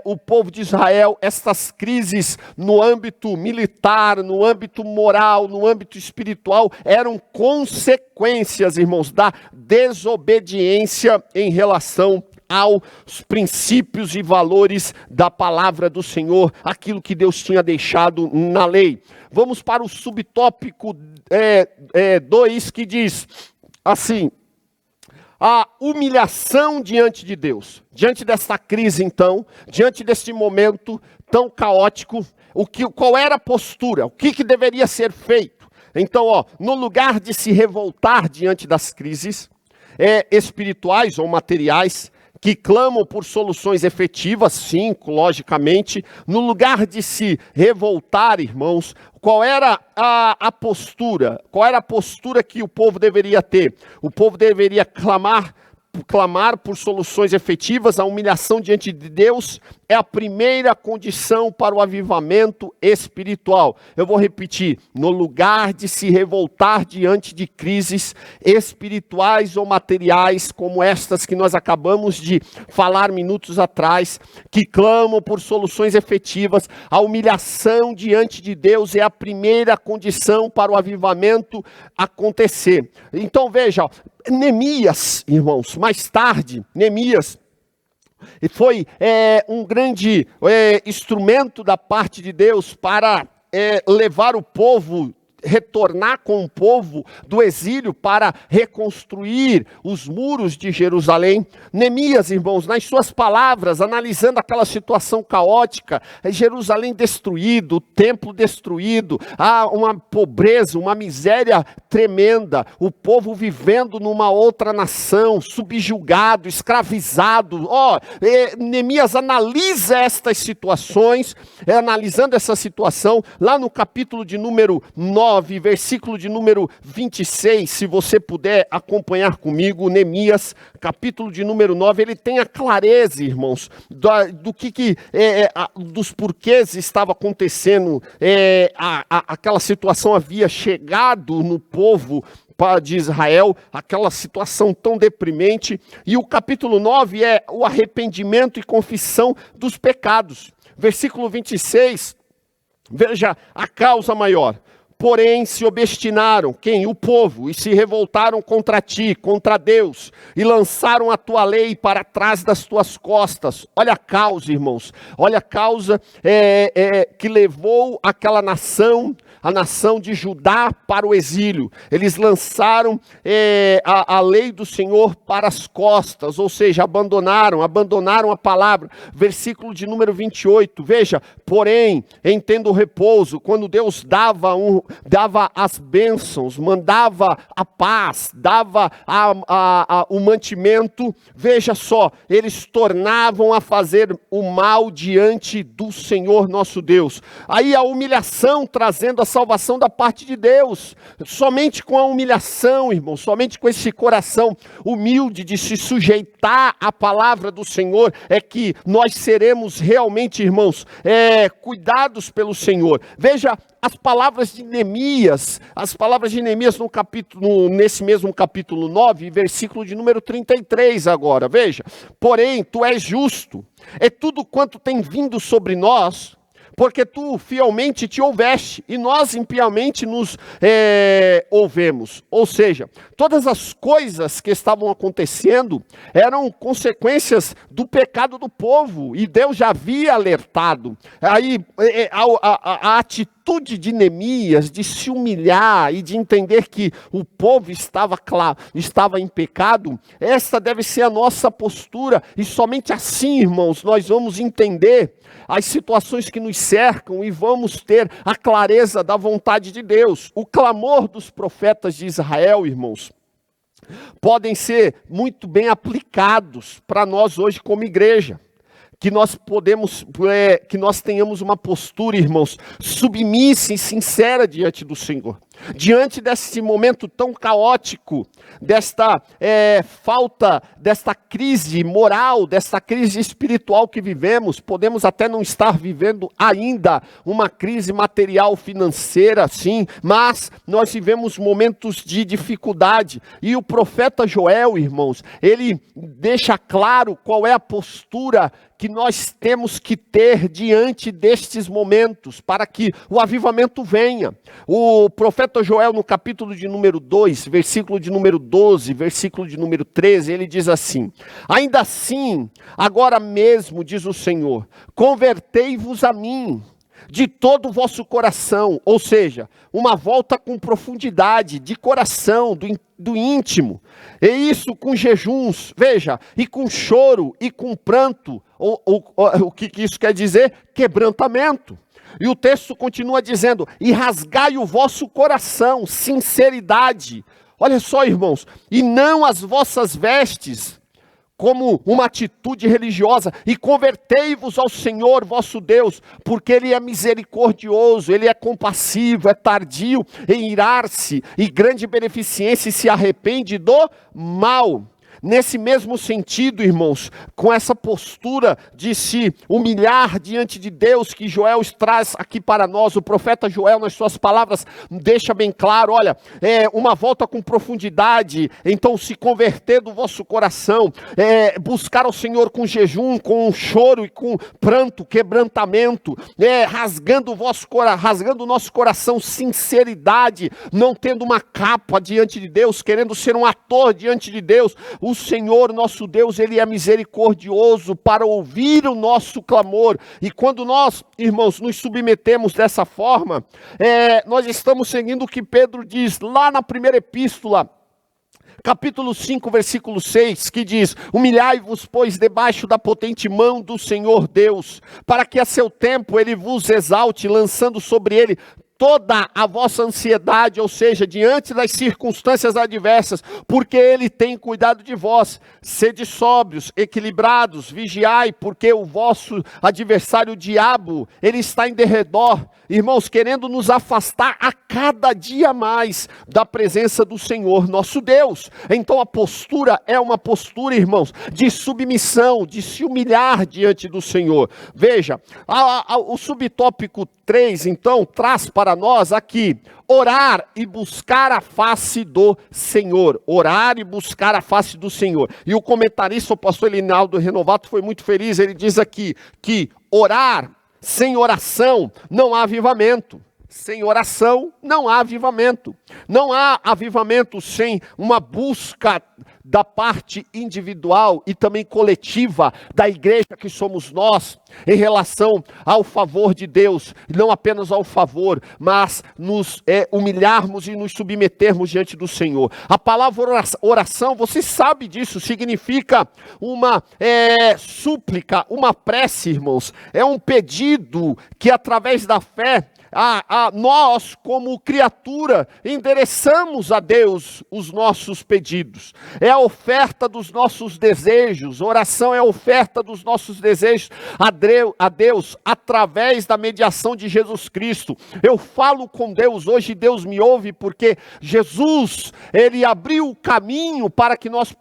o povo de Israel, estas crises no âmbito militar, no âmbito moral, no âmbito espiritual, eram consequências, irmãos, da desobediência em relação aos princípios e valores da palavra do Senhor, aquilo que Deus tinha deixado na lei. Vamos para o subtópico 2, que diz assim: a humilhação diante de Deus. Diante dessa crise, então, diante deste momento tão caótico, qual era a postura? O que deveria ser feito? Então, no lugar de se revoltar diante das crises espirituais ou materiais, que clamam por soluções efetivas, sim, logicamente, no lugar de se revoltar, irmãos, qual era a postura? Qual era a postura que o povo deveria ter? O povo deveria clamar por soluções efetivas. A humilhação diante de Deus é a primeira condição para o avivamento espiritual. Eu vou repetir: no lugar de se revoltar diante de crises espirituais ou materiais, como estas que nós acabamos de falar minutos atrás, que clamam por soluções efetivas, a humilhação diante de Deus é a primeira condição para o avivamento acontecer. Então veja, Neemias, irmãos, mais tarde, Neemias foi um grande instrumento da parte de Deus para levar o povo, retornar com o povo do exílio para reconstruir os muros de Jerusalém. Neemias, irmãos, nas suas palavras, analisando aquela situação caótica, Jerusalém destruído, o templo destruído, uma pobreza, uma miséria tremenda, o povo vivendo numa outra nação, subjugado, escravizado. Neemias analisa estas situações, analisando essa situação, lá no capítulo de número 9, versículo de número 26, se você puder acompanhar comigo, Neemias, capítulo de número 9, ele tem a clareza, irmãos, dos porquês estava acontecendo, aquela situação havia chegado no povo de Israel, aquela situação tão deprimente, e o capítulo 9 é o arrependimento e confissão dos pecados. Versículo 26, veja a causa maior. Porém, se obstinaram, quem? O povo, e se revoltaram contra ti, contra Deus, e lançaram a tua lei para trás das tuas costas. Olha a causa, irmãos, olha a causa que levou aquela nação, a nação de Judá, para o exílio. Eles lançaram a lei do Senhor para as costas, ou seja, abandonaram a palavra. Versículo de número 28, veja, porém, entenda o repouso, quando Deus dava as bênçãos, mandava a paz, dava o mantimento, veja só, eles tornavam a fazer o mal diante do Senhor nosso Deus. Aí a humilhação trazendo a salvação da parte de Deus. Somente com a humilhação, irmão, somente com esse coração humilde de se sujeitar à palavra do Senhor, é que nós seremos realmente, irmãos, cuidados pelo Senhor. Veja as palavras de Neemias, nesse mesmo capítulo 9, versículo de número 33 agora, veja. Porém, tu és justo, é tudo quanto tem vindo sobre nós, porque tu fielmente te houveste, e nós impiamente nos houvemos. Ou seja, todas as coisas que estavam acontecendo eram consequências do pecado do povo, e Deus já havia alertado. Aí a atitude de Neemias de se humilhar e de entender que o povo estava em pecado, essa deve ser a nossa postura, e somente assim, irmãos, nós vamos entender as situações que nos cercam e vamos ter a clareza da vontade de Deus. O clamor dos profetas de Israel, irmãos, podem ser muito bem aplicados para nós hoje como igreja. Que nós tenhamos uma postura, irmãos, submissa e sincera diante do Senhor. Diante desse momento tão caótico, desta crise moral, desta crise espiritual que vivemos, podemos até não estar vivendo ainda uma crise material financeira, sim, mas nós vivemos momentos de dificuldade. E o profeta Joel, irmãos, ele deixa claro qual é a postura que nós temos que ter diante destes momentos, para que o avivamento venha. O profeta Joel, no capítulo de número 2, versículo de número 12, versículo de número 13, ele diz assim: ainda assim, agora mesmo, diz o Senhor, convertei-vos a mim, de todo o vosso coração, ou seja, uma volta com profundidade, de coração, do íntimo, e isso com jejuns, veja, e com choro, e com pranto, o que isso quer dizer? Quebrantamento. E o texto continua dizendo, e rasgai o vosso coração, sinceridade. Olha só, irmãos, e não as vossas vestes, como uma atitude religiosa, e convertei-vos ao Senhor vosso Deus, porque Ele é misericordioso, Ele é compassivo, é tardio em irar-se, e grande beneficência, e se arrepende do mal. Nesse mesmo sentido, irmãos, com essa postura de se humilhar diante de Deus, que Joel traz aqui para nós, o profeta Joel, nas suas palavras, deixa bem claro, olha, uma volta com profundidade, então se converter do vosso coração, buscar ao Senhor com jejum, com choro e com pranto, quebrantamento, rasgando o nosso coração, sinceridade, não tendo uma capa diante de Deus, querendo ser um ator diante de Deus. O Senhor, nosso Deus, Ele é misericordioso para ouvir o nosso clamor. E quando nós, irmãos, nos submetemos dessa forma, nós estamos seguindo o que Pedro diz lá na primeira epístola, capítulo 5, versículo 6, que diz, humilhai-vos, pois, debaixo da potente mão do Senhor Deus, para que a seu tempo Ele vos exalte, lançando sobre Ele toda a vossa ansiedade, ou seja, diante das circunstâncias adversas, porque Ele tem cuidado de vós. Sede sóbrios, equilibrados, vigiai, porque o vosso adversário, o diabo, ele está em derredor, irmãos, querendo nos afastar a cada dia mais da presença do Senhor nosso Deus. Então a postura é uma postura, irmãos, de submissão, de se humilhar diante do Senhor. Veja, o subtópico 3, então, traz para nós aqui, orar e buscar a face do Senhor. Orar e buscar a face do Senhor. E o comentarista, o pastor Elinaldo Renovato, foi muito feliz, ele diz aqui, que orar sem oração não há avivamento. Sem oração não há avivamento. Não há avivamento sem uma busca da parte individual e também coletiva da igreja que somos nós, em relação ao favor de Deus, não apenas ao favor, mas nos humilharmos e nos submetermos diante do Senhor. A palavra oração, você sabe disso, significa uma súplica, uma prece, irmãos, é um pedido que através da fé, nós, como criatura, endereçamos a Deus os nossos pedidos. É a oferta dos nossos desejos. Oração é a oferta dos nossos desejos a Deus através da mediação de Jesus Cristo. Eu falo com Deus, hoje Deus me ouve porque Jesus, Ele abriu o caminho para que nós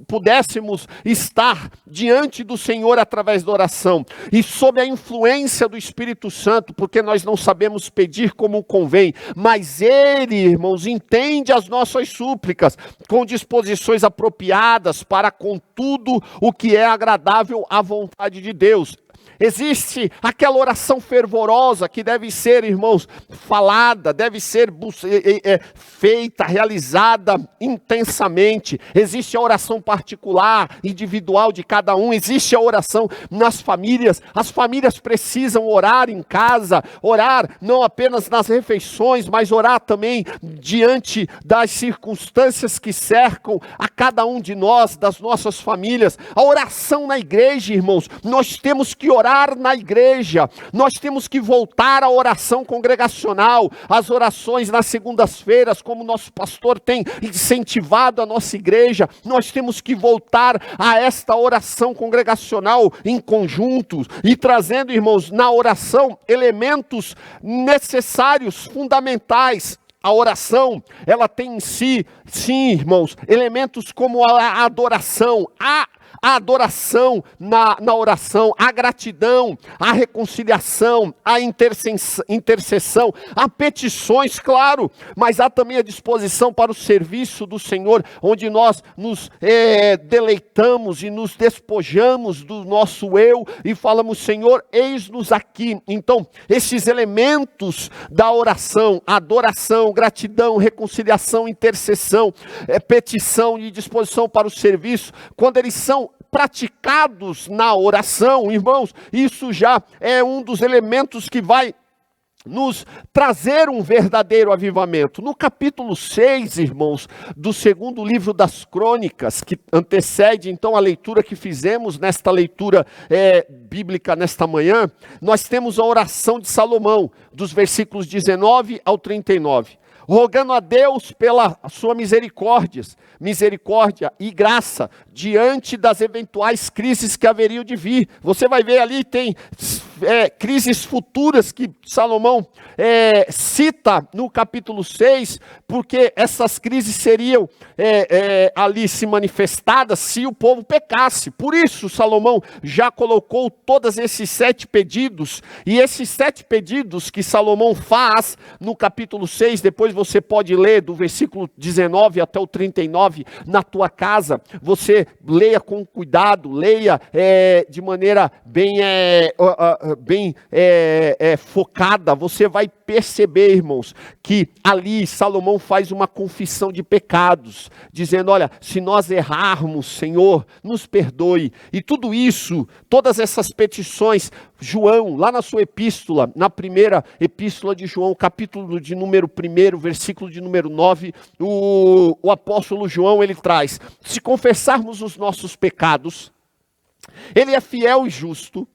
pudéssemos estar diante do Senhor através da oração, e sob a influência do Espírito Santo, porque nós não sabemos pedir como convém, mas Ele, irmãos, entende as nossas súplicas, com disposições apropriadas para com tudo o que é agradável à vontade de Deus. Existe aquela oração fervorosa que deve ser, irmãos, falada, deve ser feita, realizada intensamente. Existe a oração particular, individual de cada um. Existe a oração nas famílias. As famílias precisam orar em casa, orar não apenas nas refeições, mas orar também diante das circunstâncias que cercam a cada um de nós, das nossas famílias. A oração na igreja, irmãos, nós temos que orar na igreja, nós temos que voltar à oração congregacional, às orações nas segundas-feiras, como nosso pastor tem incentivado a nossa igreja. Nós temos que voltar a esta oração congregacional em conjunto e trazendo, irmãos, na oração elementos necessários, fundamentais. A oração, ela tem em si, sim, irmãos, elementos como a adoração, a adoração na oração, a gratidão, a reconciliação, a intercessão, há petições, claro, mas há também a disposição para o serviço do Senhor, onde nós nos deleitamos e nos despojamos do nosso eu e falamos, Senhor, eis-nos aqui. Então, esses elementos da oração, adoração, gratidão, reconciliação, intercessão, petição e disposição para o serviço, quando eles são praticados na oração, irmãos, isso já é um dos elementos que vai nos trazer um verdadeiro avivamento. No capítulo 6, irmãos, do segundo livro das Crônicas, que antecede então a leitura que fizemos nesta leitura bíblica nesta manhã, nós temos a oração de Salomão, dos versículos 19 ao 39. Rogando a Deus pela sua misericórdia e graça diante das eventuais crises que haveriam de vir. Você vai ver ali, tem crises futuras que Salomão cita no capítulo 6, porque essas crises seriam ali se manifestadas se o povo pecasse. Por isso Salomão já colocou todos esses 7 pedidos, e esses 7 pedidos que Salomão faz no capítulo 6, depois você pode ler do versículo 19 até o 39 na tua casa. Você leia com cuidado, leia de maneira bem focada. Você vai perceber, irmãos, que ali Salomão faz uma confissão de pecados, dizendo: olha, se nós errarmos, Senhor, nos perdoe. E tudo isso, todas essas petições, João, lá na sua epístola, na primeira epístola de João, capítulo de número 1, versículo de número 9, o apóstolo João, ele traz: se confessarmos os nossos pecados, ele é fiel e justo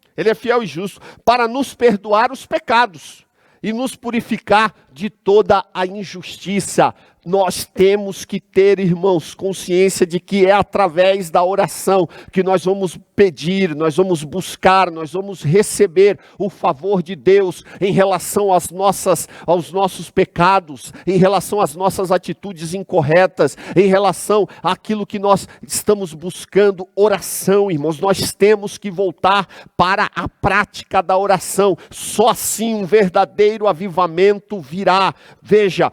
para nos perdoar os pecados e nos purificar de toda a injustiça. Nós temos que ter, irmãos, consciência de que é através da oração que nós vamos pedir, nós vamos buscar, nós vamos receber o favor de Deus em relação aos nossos pecados, em relação às nossas atitudes incorretas, em relação àquilo que nós estamos buscando. Oração, irmãos, nós temos que voltar para a prática da oração. Só assim um verdadeiro avivamento virá. Veja,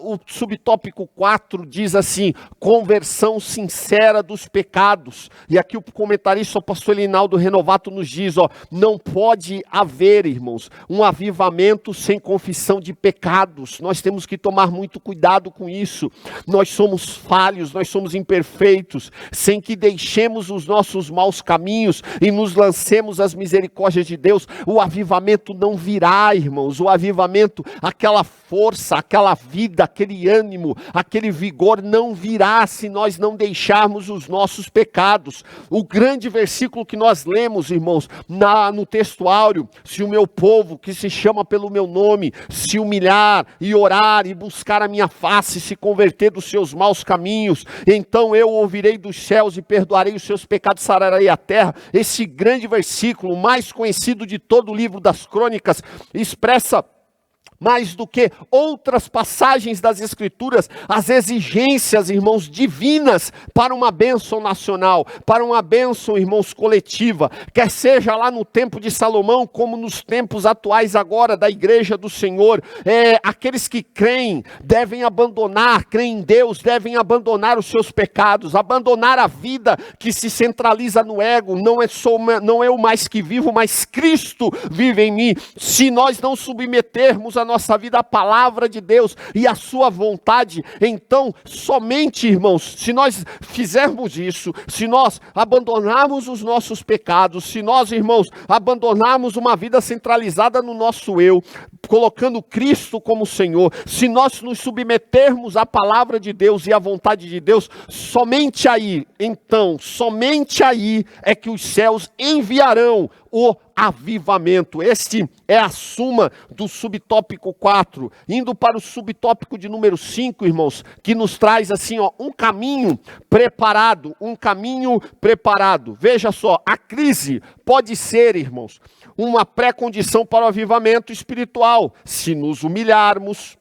o subtópico 4 diz assim: conversão sincera dos pecados. E aqui o comentarista, o pastor Linaldo Renovato, nos diz: não pode haver, irmãos, um avivamento sem confissão de pecados. Nós temos que tomar muito cuidado com isso. Nós somos falhos, nós somos imperfeitos. Sem que deixemos os nossos maus caminhos e nos lancemos às misericórdias de Deus, o avivamento não virá, irmãos. O avivamento, aquela força, aquela vida, aquele ânimo, aquele vigor não virá se nós não deixarmos os nossos pecados. O grande versículo que nós lemos, irmãos, no textuário: se o meu povo, que se chama pelo meu nome, se humilhar e orar e buscar a minha face, se converter dos seus maus caminhos, então eu ouvirei dos céus e perdoarei os seus pecados, sararei a terra. Esse grande versículo, mais conhecido de todo o livro das Crônicas, expressa mais do que outras passagens das Escrituras, as exigências, irmãos, divinas para uma bênção nacional, para uma bênção, irmãos, coletiva, quer seja lá no tempo de Salomão, como nos tempos atuais agora da igreja do Senhor. Aqueles que creem creem em Deus, devem abandonar os seus pecados, abandonar a vida que se centraliza no ego. Não eu mais que vivo, mas Cristo vive em mim. Se nós não submetermos a nossa vida à palavra de Deus e à sua vontade, então somente, irmãos, se nós fizermos isso, se nós abandonarmos os nossos pecados, se nós, irmãos, abandonarmos uma vida centralizada no nosso eu, colocando Cristo como Senhor, se nós nos submetermos à palavra de Deus e à vontade de Deus, somente aí é que os céus enviarão o avivamento. Este é a suma do subtópico 4. Indo para o subtópico de número 5, irmãos, que nos traz assim, um caminho preparado, Veja só, a crise pode ser, irmãos, uma pré-condição para o avivamento espiritual, se nos humilharmos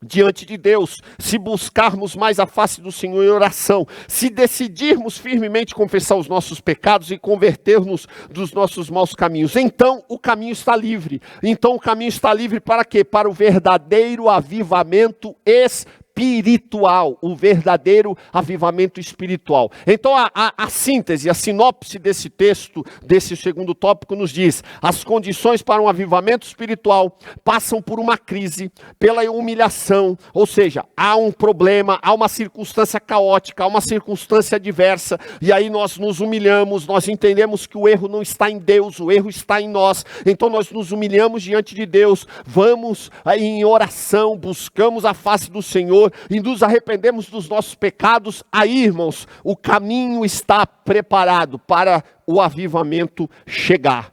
diante de Deus, se buscarmos mais a face do Senhor em oração, se decidirmos firmemente confessar os nossos pecados e converter-nos dos nossos maus caminhos, então o caminho está livre. Então o caminho está livre para quê? Para o verdadeiro avivamento espiritual. espiritual, o verdadeiro avivamento espiritual. Então a síntese, a sinopse desse texto, desse segundo tópico nos diz: as condições para um avivamento espiritual passam por uma crise, pela humilhação, ou seja, há um problema, há uma circunstância caótica, há uma circunstância adversa, e aí nós nos humilhamos, nós entendemos que o erro não está em Deus, o erro está em nós, então nós nos humilhamos diante de Deus, vamos aí em oração, buscamos a face do Senhor e nos arrependemos dos nossos pecados. Aí, irmãos, o caminho está preparado para o avivamento chegar.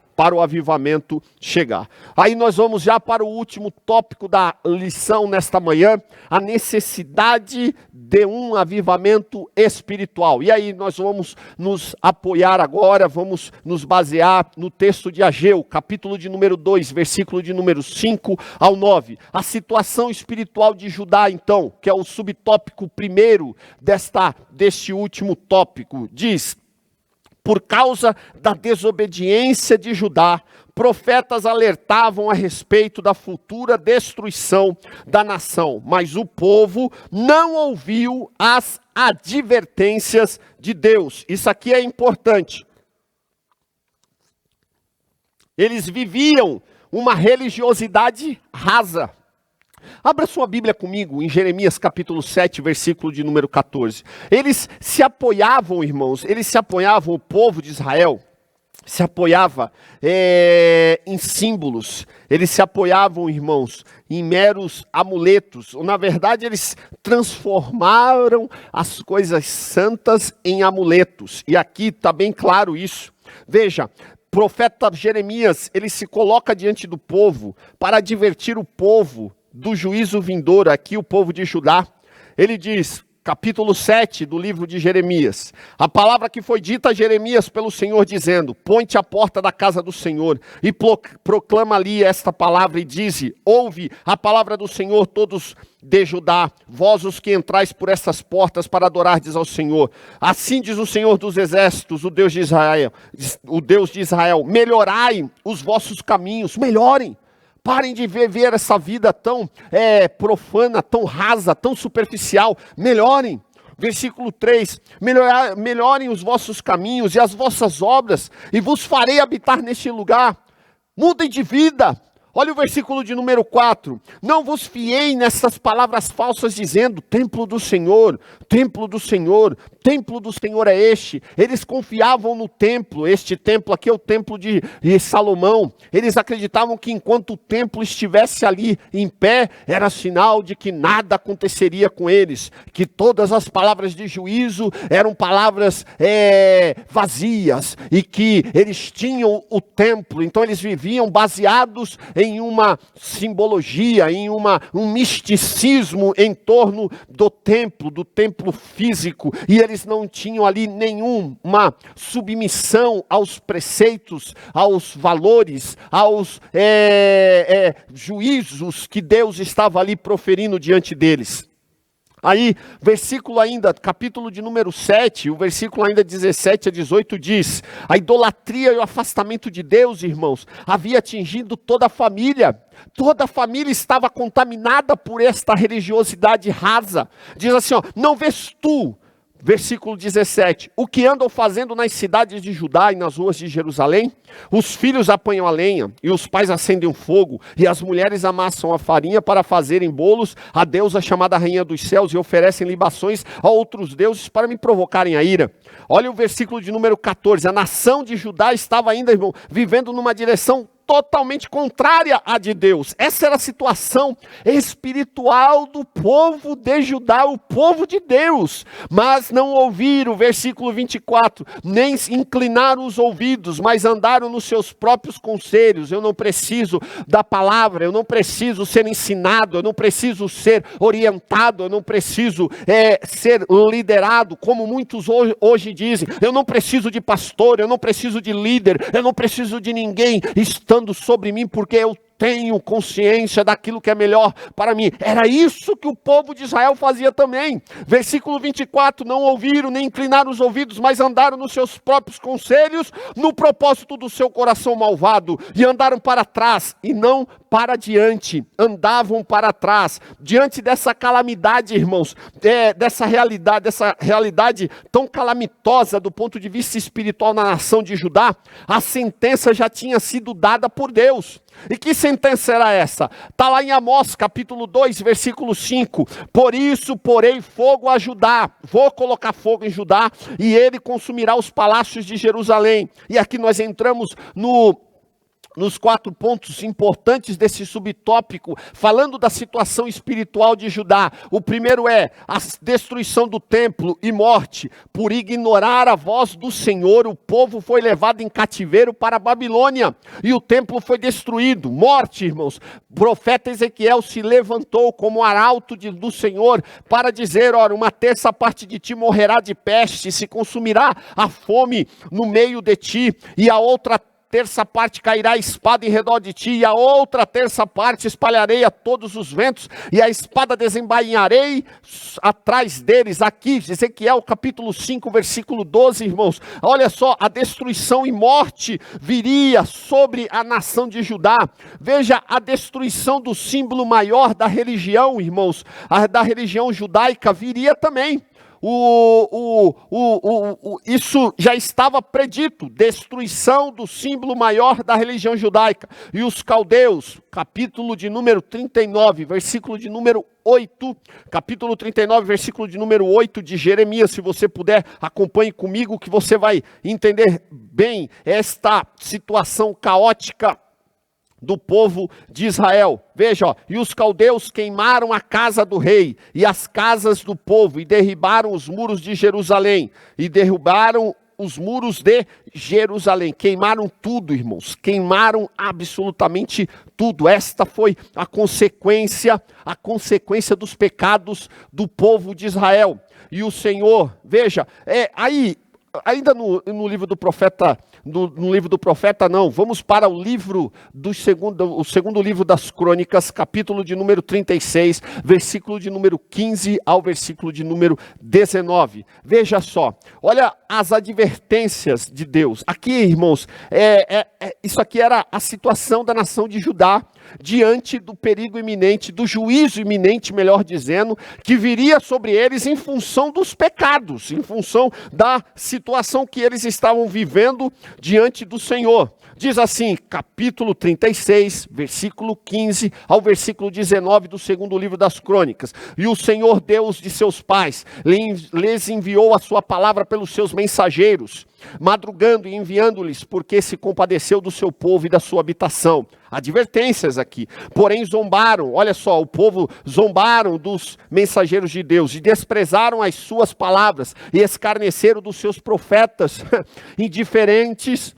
Aí nós vamos já para o último tópico da lição nesta manhã, a necessidade de um avivamento espiritual. E aí nós vamos nos apoiar agora, vamos nos basear no texto de Ageu, capítulo de número 2, versículo de número 5 ao 9. A situação espiritual de Judá, então, que é o subtópico primeiro deste último tópico, diz: por causa da desobediência de Judá, profetas alertavam a respeito da futura destruição da nação, mas o povo não ouviu as advertências de Deus. Isso aqui é importante. Eles viviam uma religiosidade rasa. Abra sua Bíblia comigo em Jeremias capítulo 7, versículo de número 14. Eles se apoiavam, irmãos, o povo de Israel se apoiava em símbolos, eles se apoiavam, irmãos, em meros amuletos. Na verdade, eles transformaram as coisas santas em amuletos. E aqui está bem claro isso. Veja, profeta Jeremias, ele se coloca diante do povo para advertir o povo do juízo vindouro, aqui o povo de Judá. Ele diz, capítulo 7 do livro de Jeremias: a palavra que foi dita a Jeremias pelo Senhor, dizendo: põe-te à porta da casa do Senhor e proclama ali esta palavra e dize: ouve a palavra do Senhor, todos de Judá, vós os que entrais por estas portas para adorardes ao Senhor. Assim diz o Senhor dos exércitos, o Deus de Israel, melhorai os vossos caminhos, melhorem. Parem de viver essa vida tão profana, tão rasa, tão superficial. Melhorem. Versículo 3. Melhorem os vossos caminhos e as vossas obras, e vos farei habitar neste lugar. Mudem de vida. Olha o versículo de número 4. Não vos fiei nessas palavras falsas, dizendo: templo do Senhor, templo do Senhor, templo do Senhor é este. Eles confiavam no templo. Este templo aqui é o templo de Salomão. Eles acreditavam que enquanto o templo estivesse ali em pé, era sinal de que nada aconteceria com eles, que todas as palavras de juízo eram palavras vazias, e que eles tinham o templo. Então eles viviam baseados em uma simbologia, em um misticismo em torno do templo físico, e eles não tinham ali nenhuma submissão aos preceitos, aos valores, aos juízos que Deus estava ali proferindo diante deles. Aí, versículo ainda, capítulo de número 7, o versículo ainda 17 a 18 diz: a idolatria e o afastamento de Deus, irmãos, havia atingido toda a família. Toda a família estava contaminada por esta religiosidade rasa. Diz assim, não vês tu, versículo 17, o que andam fazendo nas cidades de Judá e nas ruas de Jerusalém? Os filhos apanham a lenha, e os pais acendem o fogo, e as mulheres amassam a farinha para fazerem bolos à deusa chamada Rainha dos Céus, e oferecem libações a outros deuses para me provocarem a ira. Olha o versículo de número 14, a nação de Judá estava ainda, irmão, vivendo numa direção totalmente contrária à de Deus. Essa era a situação espiritual do povo de Judá, o povo de Deus. Mas não ouviram, versículo 24, nem inclinaram os ouvidos, mas andaram nos seus próprios conselhos. Eu não preciso da palavra, eu não preciso ser ensinado, eu não preciso ser orientado, eu não preciso ser liderado, como muitos hoje dizem. Eu não preciso de pastor, eu não preciso de líder, eu não preciso de ninguém estando sobre mim, porque eu tenho consciência daquilo que é melhor para mim. Era isso que o povo de Israel fazia também. Versículo 24, não ouviram nem inclinaram os ouvidos, mas andaram nos seus próprios conselhos, no propósito do seu coração malvado, e andaram para trás e não para diante, andavam para trás, diante dessa calamidade, irmãos, dessa realidade tão calamitosa do ponto de vista espiritual na nação de Judá. A sentença já tinha sido dada por Deus. E que sentença era essa? Está lá em Amós, capítulo 2, versículo 5. Por isso porei fogo a Judá, vou colocar fogo em Judá, e ele consumirá os palácios de Jerusalém. E aqui nós entramos nos 4 pontos importantes desse subtópico, falando da situação espiritual de Judá. O primeiro é a destruição do templo e morte. Por ignorar a voz do Senhor, o povo foi levado em cativeiro para a Babilônia, e o templo foi destruído. Morte, irmãos. O profeta Ezequiel se levantou como arauto do Senhor para dizer, ora, 1/3 parte de ti morrerá de peste, se consumirá a fome no meio de ti, e a outra 1/3 parte cairá a espada em redor de ti, e a outra 1/3 parte espalharei a todos os ventos, e a espada desembainharei atrás deles. Aqui, Ezequiel capítulo 5, versículo 12, irmãos. Olha só, a destruição e morte viria sobre a nação de Judá. Veja, a destruição do símbolo maior da religião, irmãos, da religião judaica, viria também. Isso já estava predito, destruição do símbolo maior da religião judaica. E os caldeus, capítulo de número 39, versículo de número 8, capítulo 39, versículo de número 8 de Jeremias, se você puder, acompanhe comigo que você vai entender bem esta situação caótica do povo de Israel. Veja, ó, e os caldeus queimaram a casa do rei e as casas do povo, e derribaram os muros de Jerusalém, e derrubaram os muros de Jerusalém. Queimaram tudo, irmãos, queimaram absolutamente tudo. Esta foi a consequência dos pecados do povo de Israel. E o Senhor, veja, ainda no livro do profeta, no livro do profeta não, vamos para o segundo livro das Crônicas, capítulo de número 36, versículo de número 15 ao versículo de número 19. Veja só, olha as advertências de Deus. Aqui, irmãos, isso aqui era a situação da nação de Judá, diante do perigo iminente, do juízo iminente, melhor dizendo, que viria sobre eles em função dos pecados, em função da situação que eles estavam vivendo diante do Senhor. Diz assim, capítulo 36, versículo 15 ao versículo 19 do segundo livro das Crônicas. E o Senhor Deus de seus pais lhes enviou a sua palavra pelos seus mensageiros, madrugando e enviando-lhes, porque se compadeceu do seu povo e da sua habitação. Advertências aqui. Porém zombaram, olha só, o povo zombaram dos mensageiros de Deus e desprezaram as suas palavras e escarneceram dos seus profetas indiferentes,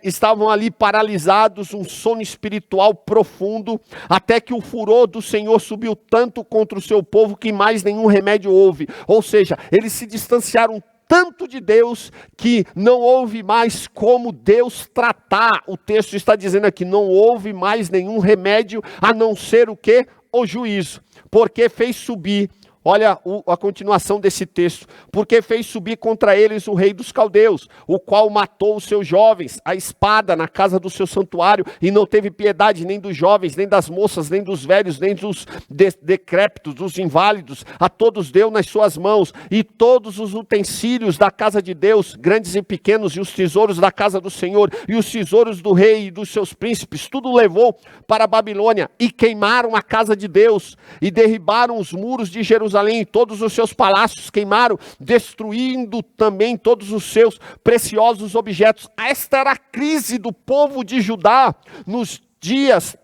estavam ali paralisados, um sono espiritual profundo, até que o furor do Senhor subiu tanto contra o seu povo que mais nenhum remédio houve. Ou seja, eles se distanciaram tanto de Deus que não houve mais como Deus tratar. O texto está dizendo aqui, não houve mais nenhum remédio a não ser o quê? O juízo. Porque fez subir, olha a continuação desse texto, porque fez subir contra eles o rei dos caldeus, o qual matou os seus jovens, a espada na casa do seu santuário, e não teve piedade nem dos jovens, nem das moças, nem dos velhos, nem dos decrépitos, dos inválidos, a todos deu nas suas mãos, e todos os utensílios da casa de Deus, grandes e pequenos, e os tesouros da casa do Senhor, e os tesouros do rei e dos seus príncipes, tudo levou para a Babilônia, e queimaram a casa de Deus, e derribaram os muros de Jerusalém, todos os seus palácios queimaram, destruindo também todos os seus preciosos objetos. Esta era a crise do povo de Judá nos dias,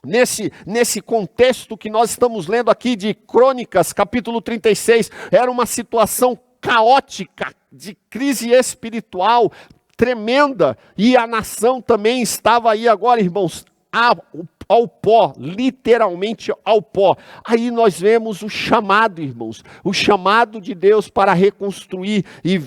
nesse contexto que nós estamos lendo aqui de Crônicas, capítulo 36, era uma situação caótica, de crise espiritual tremenda, e a nação também estava aí agora, irmãos, ao pó, literalmente ao pó. Aí nós vemos o chamado, irmãos, o chamado de Deus para reconstruir e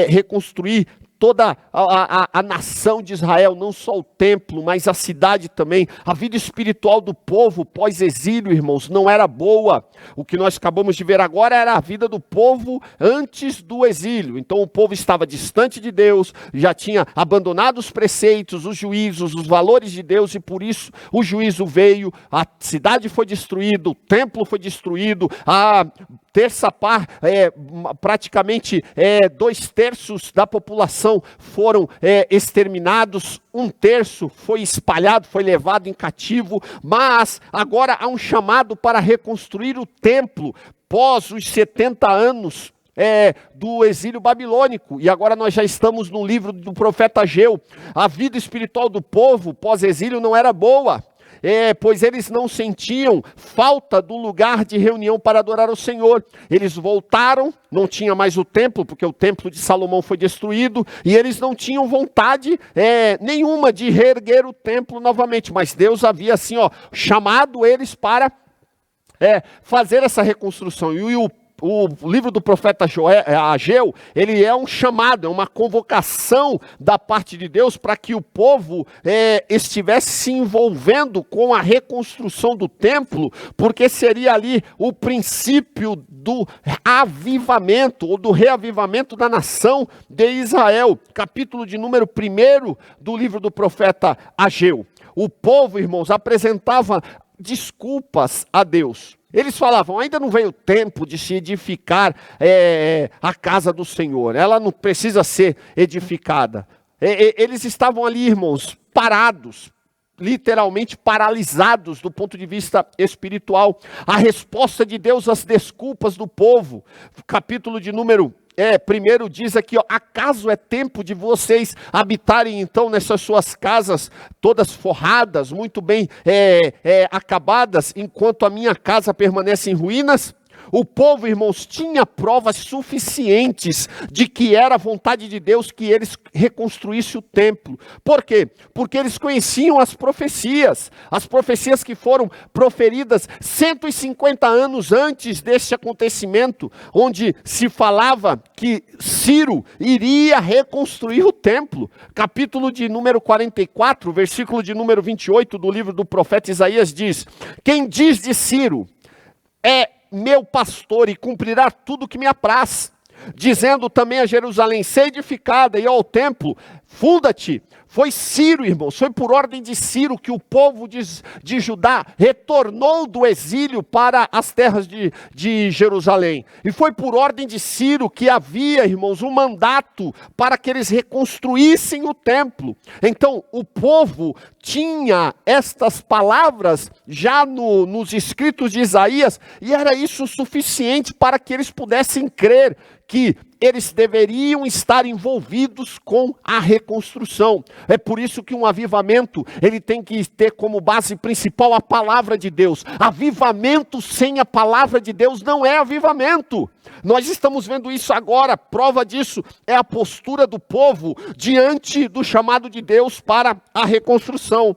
reconstruir toda a nação de Israel, não só o templo, mas a cidade também. A vida espiritual do povo pós-exílio, irmãos, não era boa. O que nós acabamos de ver agora era a vida do povo antes do exílio. Então o povo estava distante de Deus, já tinha abandonado os preceitos, os juízos, os valores de Deus, e por isso o juízo veio, a cidade foi destruída, o templo foi destruído, a terça parte, praticamente 2/3 da população foram exterminados, 1/3 foi espalhado, foi levado em cativo, mas agora há um chamado para reconstruir o templo, pós os 70 anos do exílio babilônico, e agora nós já estamos no livro do profeta Ageu. A vida espiritual do povo pós-exílio não era boa, pois eles não sentiam falta do lugar de reunião para adorar o Senhor. Eles voltaram, não tinha mais o templo, porque o templo de Salomão foi destruído, e eles não tinham vontade nenhuma de reerguer o templo novamente, mas Deus havia assim, chamado eles para fazer essa reconstrução. E o livro do profeta Ageu, ele é um chamado, é uma convocação da parte de Deus para que o povo estivesse se envolvendo com a reconstrução do templo, porque seria ali o princípio do avivamento, ou do reavivamento da nação de Israel. Capítulo de número 1 do livro do profeta Ageu. O povo, irmãos, apresentava desculpas a Deus. Eles falavam, ainda não veio o tempo de se edificar a casa do Senhor, ela não precisa ser edificada. Eles estavam ali, irmãos, parados, literalmente paralisados do ponto de vista espiritual. A resposta de Deus às desculpas do povo, capítulo de número primeiro diz aqui, acaso é tempo de vocês habitarem então nessas suas casas todas forradas, muito bem acabadas, enquanto a minha casa permanece em ruínas? O povo, irmãos, tinha provas suficientes de que era a vontade de Deus que eles reconstruíssem o templo. Por quê? Porque eles conheciam as profecias que foram proferidas 150 anos antes deste acontecimento, onde se falava que Ciro iria reconstruir o templo. Capítulo de número 44, versículo de número 28 do livro do profeta Isaías diz: quem diz de Ciro meu pastor e cumprirá tudo que me apraz, dizendo também a Jerusalém, ser edificada, e ao templo, funda-te. Foi Ciro, irmãos, foi por ordem de Ciro que o povo de Judá retornou do exílio para as terras de Jerusalém. E foi por ordem de Ciro que havia, irmãos, um mandato para que eles reconstruíssem o templo. Então, o povo tinha estas palavras já nos escritos de Isaías, e era isso suficiente para que eles pudessem crer que eles deveriam estar envolvidos com a reconstrução. É por isso que um avivamento, ele tem que ter como base principal a palavra de Deus. Avivamento sem a palavra de Deus não é avivamento. Nós estamos vendo isso agora, prova disso é a postura do povo diante do chamado de Deus para a reconstrução.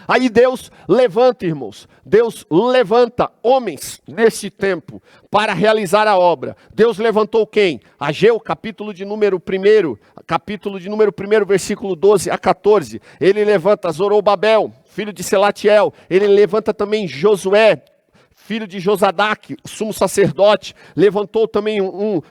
Aí Deus levanta, irmãos, Deus levanta homens nesse tempo para realizar a obra. Deus levantou quem? Ageu, capítulo de número 1, versículo 12 a 14. Ele levanta Zorobabel, filho de Selatiel. Ele levanta também Josué, filho de Josadaque, sumo sacerdote. Levantou também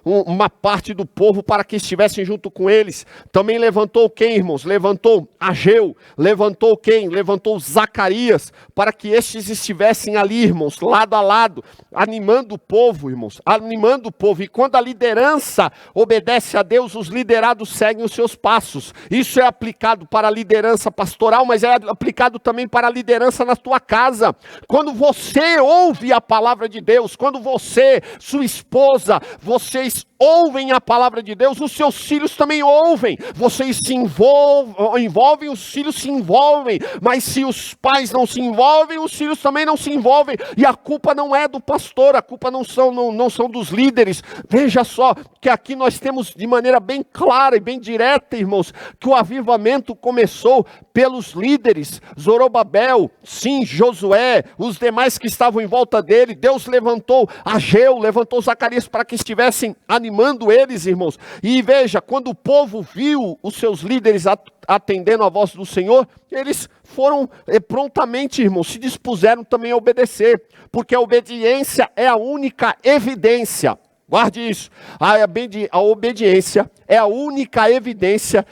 uma parte do povo para que estivessem junto com eles. Também levantou quem, irmãos? Levantou Ageu. Levantou quem? Levantou Zacarias, para que estes estivessem ali, irmãos, lado a lado, animando o povo, irmãos, animando o povo. E quando a liderança obedece a Deus, os liderados seguem os seus passos. Isso é aplicado para a liderança pastoral, mas é aplicado também para a liderança na tua casa. Quando você ouve a palavra de Deus, quando você, sua esposa, vocês ouvem a palavra de Deus, os seus filhos também ouvem. Vocês se envolvem, os filhos se envolvem. Mas se os pais não se envolvem, os filhos também não se envolvem. E a culpa não é do pastor, a culpa não são dos líderes. Veja só que aqui nós temos de maneira bem clara e bem direta, irmãos, que o avivamento começou pelos líderes, Zorobabel, sim, Josué, os demais que estavam em volta dele. Deus levantou Ageu, levantou Zacarias para que estivessem animando eles, irmãos. E veja, quando o povo viu os seus líderes atendendo a voz do Senhor, eles foram prontamente, irmãos, se dispuseram também a obedecer, porque a obediência é a única evidência. Guarde isso, a obediência é a única evidência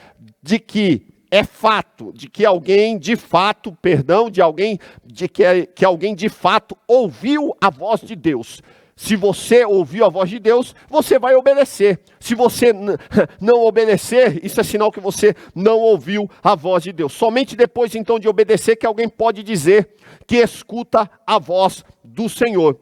de que é fato, de que alguém de fato, que alguém de fato ouviu a voz de Deus. Se você ouviu a voz de Deus, você vai obedecer. Se você não obedecer, isso é sinal que você não ouviu a voz de Deus. Somente depois então de obedecer que alguém pode dizer que escuta a voz do Senhor.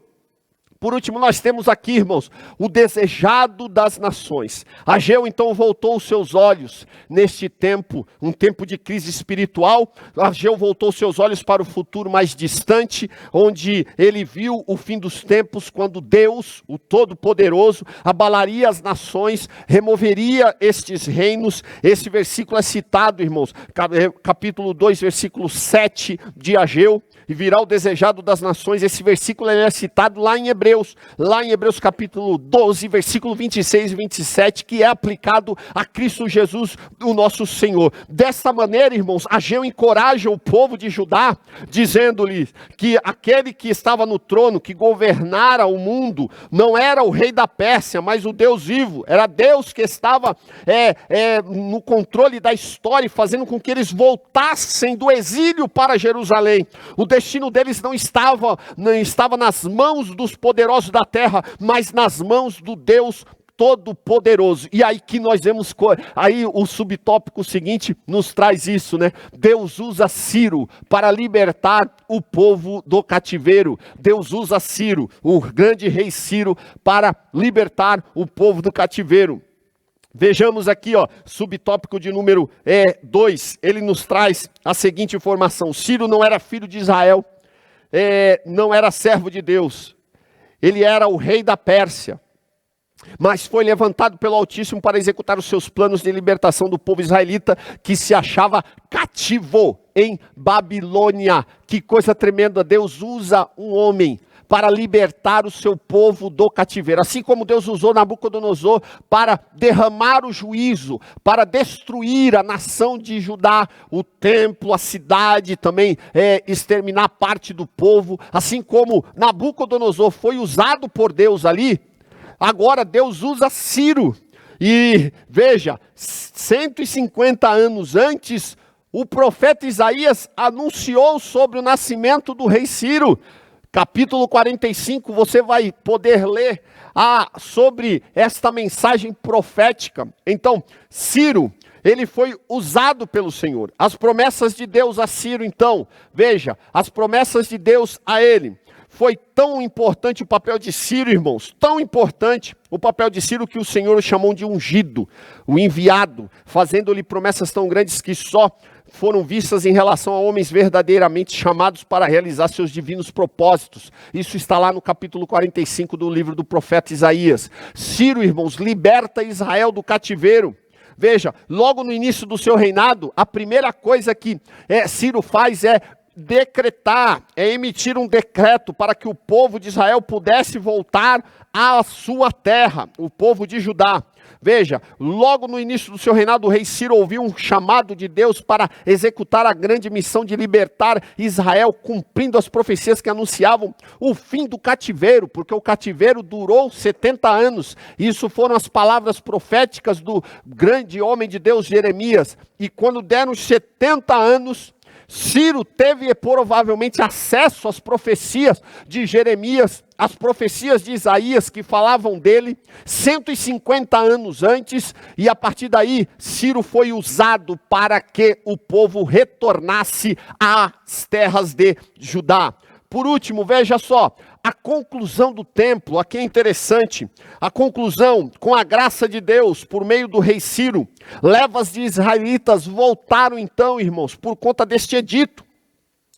Por último, nós temos aqui, irmãos, o desejado das nações. Ageu, então, voltou os seus olhos neste tempo, um tempo de crise espiritual. Ageu voltou seus olhos para o futuro mais distante, onde ele viu o fim dos tempos, quando Deus, o Todo-Poderoso, abalaria as nações, removeria estes reinos. Esse versículo é citado, irmãos, capítulo 2, versículo 7 de Ageu. E virá o desejado das nações. Esse versículo é citado lá em Hebreus capítulo 12, versículo 26 e 27, que é aplicado a Cristo Jesus, o nosso Senhor. Dessa maneira, irmãos, Ageu encoraja o povo de Judá, dizendo-lhe que aquele que estava no trono, que governara o mundo, não era o rei da Pérsia, mas o Deus vivo. Era Deus que estava no controle da história, fazendo com que eles voltassem do exílio para Jerusalém. O destino deles não estava nas mãos dos poderosos da terra, mas nas mãos do Deus Todo-Poderoso. E aí que nós vemos, aí o subtópico seguinte nos traz isso, né? Deus usa Ciro para libertar o povo do cativeiro. Deus usa Ciro, o grande rei Ciro, para libertar o povo do cativeiro. Vejamos aqui, subtópico de número 2, ele nos traz a seguinte informação: Ciro não era filho de Israel, não era servo de Deus, ele era o rei da Pérsia, mas foi levantado pelo Altíssimo para executar os seus planos de libertação do povo israelita, que se achava cativo em Babilônia. Que coisa tremenda, Deus usa um homem para libertar o seu povo do cativeiro. Assim como Deus usou Nabucodonosor para derramar o juízo, para destruir a nação de Judá, o templo, a cidade, também exterminar parte do povo. Assim como Nabucodonosor foi usado por Deus ali, agora Deus usa Ciro. E veja, 150 anos antes, o profeta Isaías anunciou sobre o nascimento do rei Ciro. Capítulo 45, você vai poder ler sobre esta mensagem profética. Então, Ciro, ele foi usado pelo Senhor. As promessas de Deus a Ciro, então, veja, as promessas de Deus a ele. Foi tão importante o papel de Ciro, irmãos, tão importante o papel de Ciro, que o Senhor o chamou de ungido, o enviado, fazendo-lhe promessas tão grandes que só foram vistas em relação a homens verdadeiramente chamados para realizar seus divinos propósitos. Isso está lá no capítulo 45 do livro do profeta Isaías. Ciro, irmãos, liberta Israel do cativeiro. Veja, logo no início do seu reinado, a primeira coisa que Ciro faz é decretar, emitir um decreto para que o povo de Israel pudesse voltar à sua terra, o povo de Judá. Veja, logo no início do seu reinado, o rei Ciro ouviu um chamado de Deus para executar a grande missão de libertar Israel, cumprindo as profecias que anunciavam o fim do cativeiro, porque o cativeiro durou 70 anos. Isso foram as palavras proféticas do grande homem de Deus, Jeremias. E quando deram os 70 anos, Ciro teve provavelmente acesso às profecias de Jeremias, às profecias de Isaías que falavam dele 150 anos antes, e a partir daí Ciro foi usado para que o povo retornasse às terras de Judá. Por último, veja só, a conclusão do templo, aqui é interessante, a conclusão, com a graça de Deus, por meio do rei Ciro, levas de israelitas voltaram então, irmãos, por conta deste edito.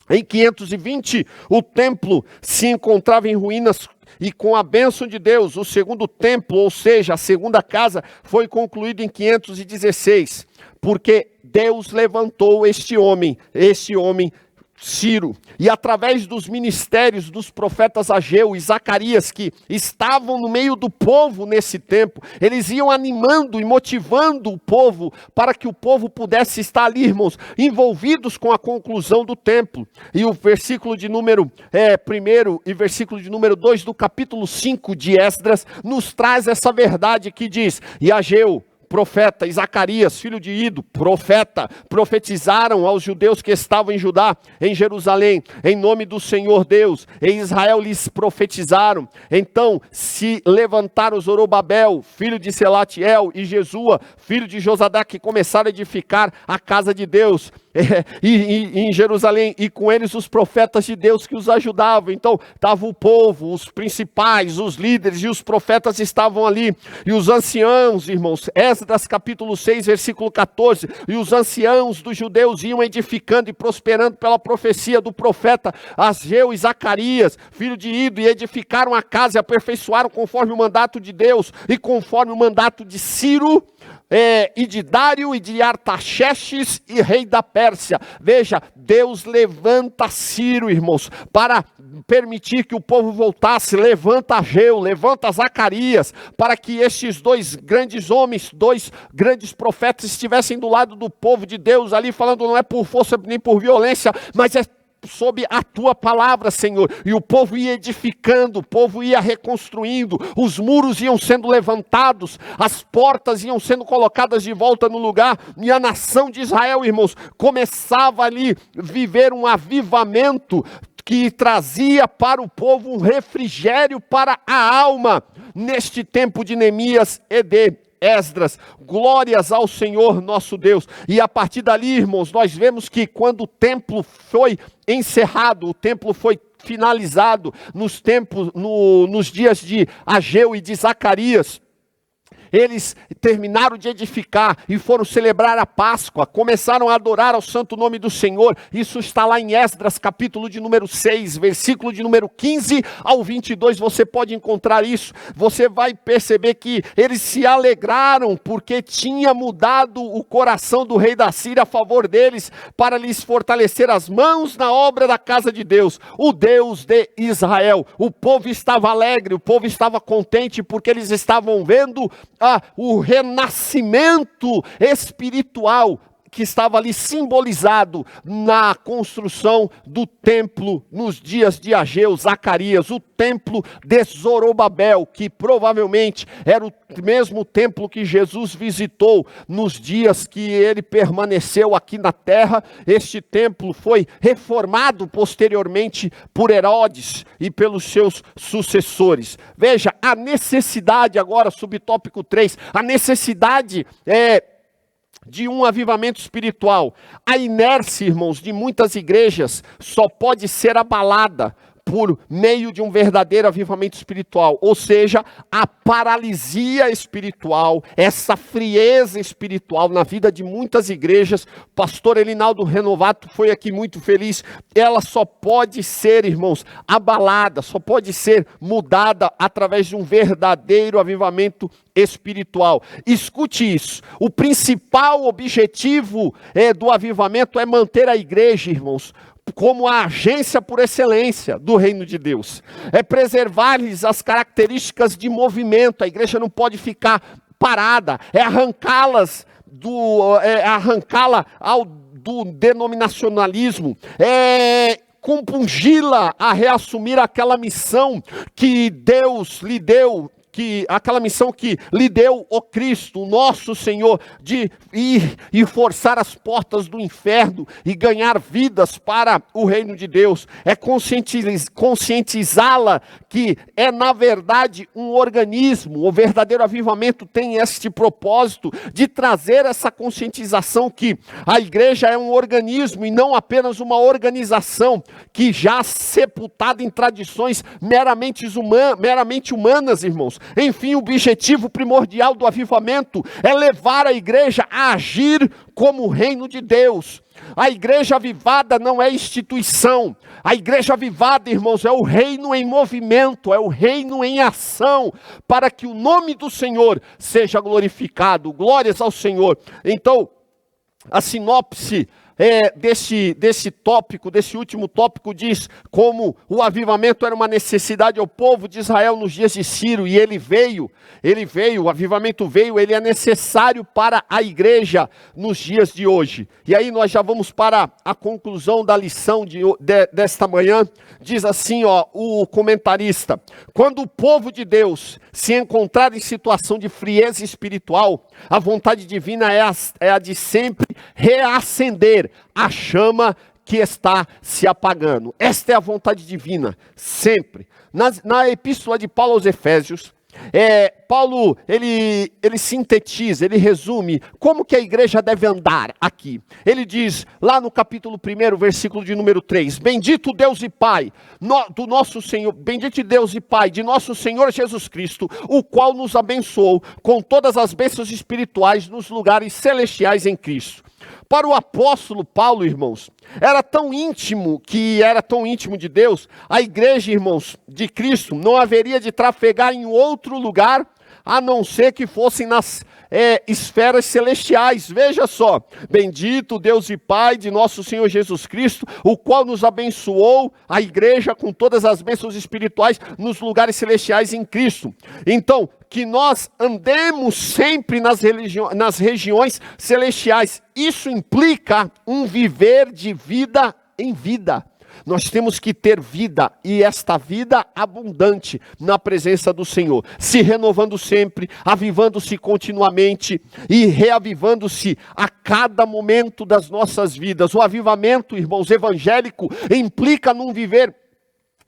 Em 520, o templo se encontrava em ruínas, e com a bênção de Deus, o segundo templo, ou seja, a segunda casa, foi concluído em 516. Porque Deus levantou este homem Ciro, e através dos ministérios dos profetas Ageu e Zacarias, que estavam no meio do povo nesse tempo, eles iam animando e motivando o povo, para que o povo pudesse estar ali, irmãos, envolvidos com a conclusão do templo. E o versículo de número 1 e versículo de número 2 do capítulo 5 de Esdras, nos traz essa verdade que diz: e Ageu, profeta, e Zacarias, filho de Ido, profeta, profetizaram aos judeus que estavam em Judá, em Jerusalém, em nome do Senhor Deus. Em Israel lhes profetizaram. Então se levantaram Zorobabel, filho de Selatiel, e Jesua, filho de Josadac, que começaram a edificar a casa de Deus em Jerusalém, e com eles os profetas de Deus que os ajudavam. Então estava o povo, os principais, os líderes, e os profetas estavam ali, e os anciãos, irmãos. Esdras capítulo 6, versículo 14, e os anciãos dos judeus iam edificando e prosperando pela profecia do profeta Ageu e Zacarias, filho de Ido, e edificaram a casa e aperfeiçoaram conforme o mandato de Deus, e conforme o mandato de Ciro, e de Dário, e de Artaxerxes, e rei da Pérsia. Veja, Deus levanta Ciro, irmãos, para permitir que o povo voltasse. Levanta Ageu, levanta Zacarias, para que estes dois grandes homens, dois grandes profetas, estivessem do lado do povo de Deus ali, falando: não é por força nem por violência, mas é sob a tua palavra, Senhor. E o povo ia edificando, o povo ia reconstruindo, os muros iam sendo levantados, as portas iam sendo colocadas de volta no lugar, e a nação de Israel, irmãos, começava ali viver um avivamento que trazia para o povo um refrigério para a alma, neste tempo de Neemias e de Esdras. Glórias ao Senhor nosso Deus. E a partir dali, irmãos, nós vemos que quando o templo foi encerrado, o templo foi finalizado nos dias de Ageu e de Zacarias, eles terminaram de edificar e foram celebrar a Páscoa, começaram a adorar ao santo nome do Senhor. Isso está lá em Esdras, capítulo de número 6, versículo de número 15 ao 22, você pode encontrar isso. Você vai perceber que eles se alegraram, porque tinha mudado o coração do rei da Síria a favor deles, para lhes fortalecer as mãos na obra da casa de Deus, o Deus de Israel. O povo estava alegre, o povo estava contente, porque eles estavam vendo o renascimento espiritual que estava ali simbolizado na construção do templo nos dias de Ageu, Zacarias, o templo de Zorobabel, que provavelmente era o mesmo templo que Jesus visitou nos dias que ele permaneceu aqui na terra. Este templo foi reformado posteriormente por Herodes e pelos seus sucessores. Veja, a necessidade agora, subtópico 3, a necessidade de um avivamento espiritual. A inércia, irmãos, de muitas igrejas só pode ser abalada por meio de um verdadeiro avivamento espiritual, ou seja, a paralisia espiritual, essa frieza espiritual na vida de muitas igrejas. Pastor Elinaldo Renovato foi aqui muito feliz. Ela só pode ser, irmãos, abalada, só pode ser mudada através de um verdadeiro avivamento espiritual. Escute isso: o principal objetivo do avivamento é manter a igreja, irmãos, como a agência por excelência do reino de Deus. É preservar-lhes as características de movimento. A igreja não pode ficar parada, é arrancá-la do denominacionalismo, compungi-la a reassumir aquela missão que Deus lhe deu, aquela missão que lhe deu o Cristo, o nosso Senhor, de ir e forçar as portas do inferno e ganhar vidas para o reino de Deus. É conscientizá-la que é, na verdade, um organismo. O verdadeiro avivamento tem este propósito de trazer essa conscientização que a igreja é um organismo e não apenas uma organização que já sepultada em tradições meramente humanas, irmãos. Enfim, o objetivo primordial do avivamento é levar a igreja a agir como o reino de Deus. A igreja avivada não é instituição. A igreja avivada, irmãos, é o reino em movimento, é o reino em ação, para que o nome do Senhor seja glorificado. Glórias ao Senhor. Então, a sinopse desse tópico, desse último tópico, diz como o avivamento era uma necessidade ao povo de Israel nos dias de Ciro, e ele veio, o avivamento veio, ele é necessário para a igreja nos dias de hoje. E aí nós já vamos para a conclusão da lição desta manhã. Diz assim, o comentarista: quando o povo de Deus se encontrar em situação de frieza espiritual, a vontade divina é a de sempre reacender a chama que está se apagando. Esta é a vontade divina, sempre. Na epístola de Paulo aos Efésios, Paulo, ele sintetiza, ele resume como que a igreja deve andar aqui. Ele diz, lá no capítulo 1, versículo de número 3, bendito Deus e Pai, bendito Deus e Pai de nosso Senhor Jesus Cristo, o qual nos abençoou com todas as bênçãos espirituais nos lugares celestiais em Cristo. Para o apóstolo Paulo, irmãos, era tão íntimo de Deus, a igreja, irmãos, de Cristo, não haveria de trafegar em outro lugar, a não ser que fossem nas esferas celestiais. Veja só, bendito Deus e Pai de nosso Senhor Jesus Cristo, o qual nos abençoou, a igreja, com todas as bênçãos espirituais nos lugares celestiais em Cristo. Então, que nós andemos sempre nas regiões celestiais. Isso implica um viver de vida em vida. Nós temos que ter vida, e esta vida abundante na presença do Senhor, se renovando sempre, avivando-se continuamente e reavivando-se a cada momento das nossas vidas. O avivamento, irmãos, evangélico implica num viver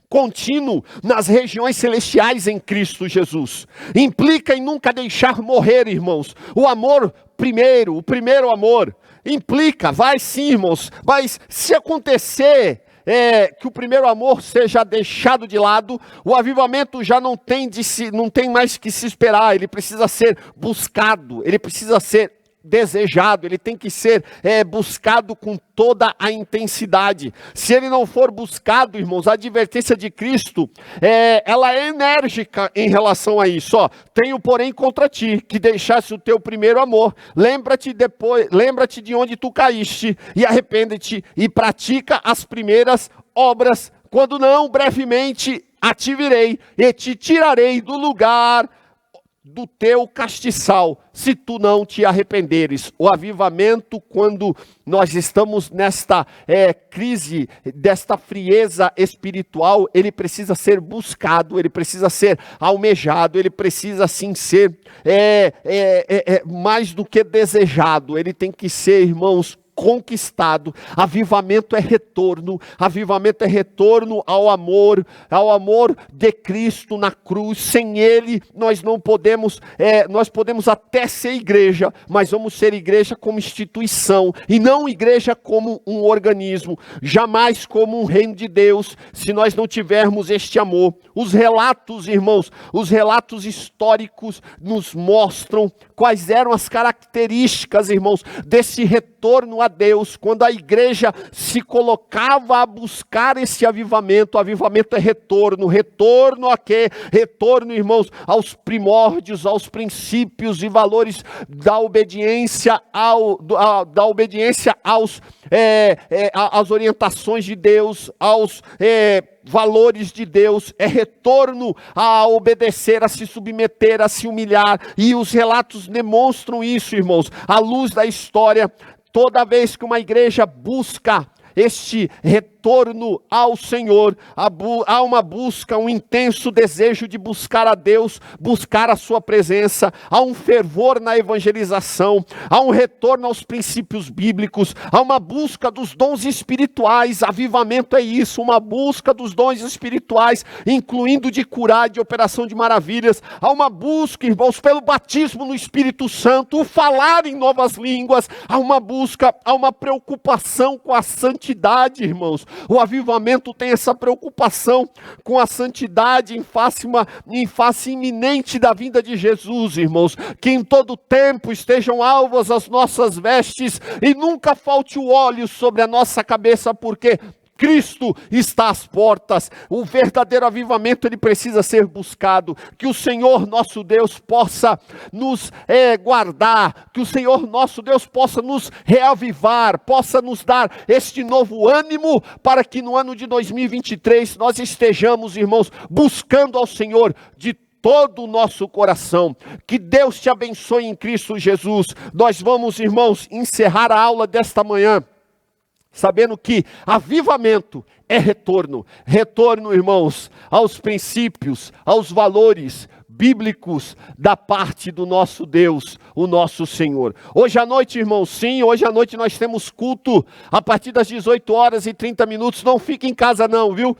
contínuo nas regiões celestiais em Cristo Jesus. Implica em nunca deixar morrer, irmãos, o amor primeiro, o primeiro amor. Implica, vai sim, irmãos, mas se acontecer que o primeiro amor seja deixado de lado, o avivamento já não tem mais que se esperar. Ele precisa ser buscado, ele precisa ser desejado, ele tem que ser buscado com toda a intensidade. Se ele não for buscado, irmãos, a advertência de Cristo, ela é enérgica em relação a isso. Tenho, porém, contra ti, que deixasse o teu primeiro amor. Lembra-te de onde tu caíste, e arrepende-te, e pratica as primeiras obras. Quando não, brevemente a te virei, e te tirarei do lugar do teu castiçal, se tu não te arrependeres. O avivamento, quando nós estamos nesta crise, desta frieza espiritual, ele precisa ser buscado, ele precisa ser almejado, ele precisa sim ser mais do que desejado, ele tem que ser, irmãos, conquistado. Avivamento é retorno ao amor de Cristo na cruz. Sem ele nós não podemos, nós podemos até ser igreja, mas vamos ser igreja como instituição, e não igreja como um organismo, jamais como um reino de Deus, se nós não tivermos este amor. Os relatos, irmãos, os relatos históricos nos mostram quais eram as características, irmãos, desse retorno a Deus, quando a igreja se colocava a buscar esse avivamento. O avivamento é retorno a quê? Retorno, irmãos, aos primórdios, aos princípios e valores da obediência, às orientações de Deus, aos valores de Deus. É retorno a obedecer, a se submeter, a se humilhar, e os relatos demonstram isso, irmãos, à luz da história. Toda vez que uma igreja busca este retorno ao Senhor, há uma busca, um intenso desejo de buscar a Deus, buscar a sua presença, há um fervor na evangelização, há um retorno aos princípios bíblicos, há uma busca dos dons espirituais. Avivamento é isso, uma busca dos dons espirituais, incluindo de curar, de operação de maravilhas. Há uma busca, irmãos, pelo batismo no Espírito Santo, o falar em novas línguas. Há uma busca, há uma preocupação com a santidade, irmãos. O avivamento tem essa preocupação com a santidade em face iminente da vinda de Jesus, irmãos. Que em todo tempo estejam alvas as nossas vestes, e nunca falte o óleo sobre a nossa cabeça, porque Cristo está às portas. O verdadeiro avivamento, ele precisa ser buscado. Que o Senhor nosso Deus possa nos guardar, que o Senhor nosso Deus possa nos reavivar, possa nos dar este novo ânimo, para que no ano de 2023 nós estejamos, irmãos, buscando ao Senhor de todo o nosso coração. Que Deus te abençoe em Cristo Jesus. Nós vamos, irmãos, encerrar a aula desta manhã sabendo que avivamento é retorno. Retorno, irmãos, aos princípios, aos valores bíblicos da parte do nosso Deus, o nosso Senhor. Hoje à noite, irmãos, sim, hoje à noite nós temos culto a partir das 18h30. Não fique em casa não, viu?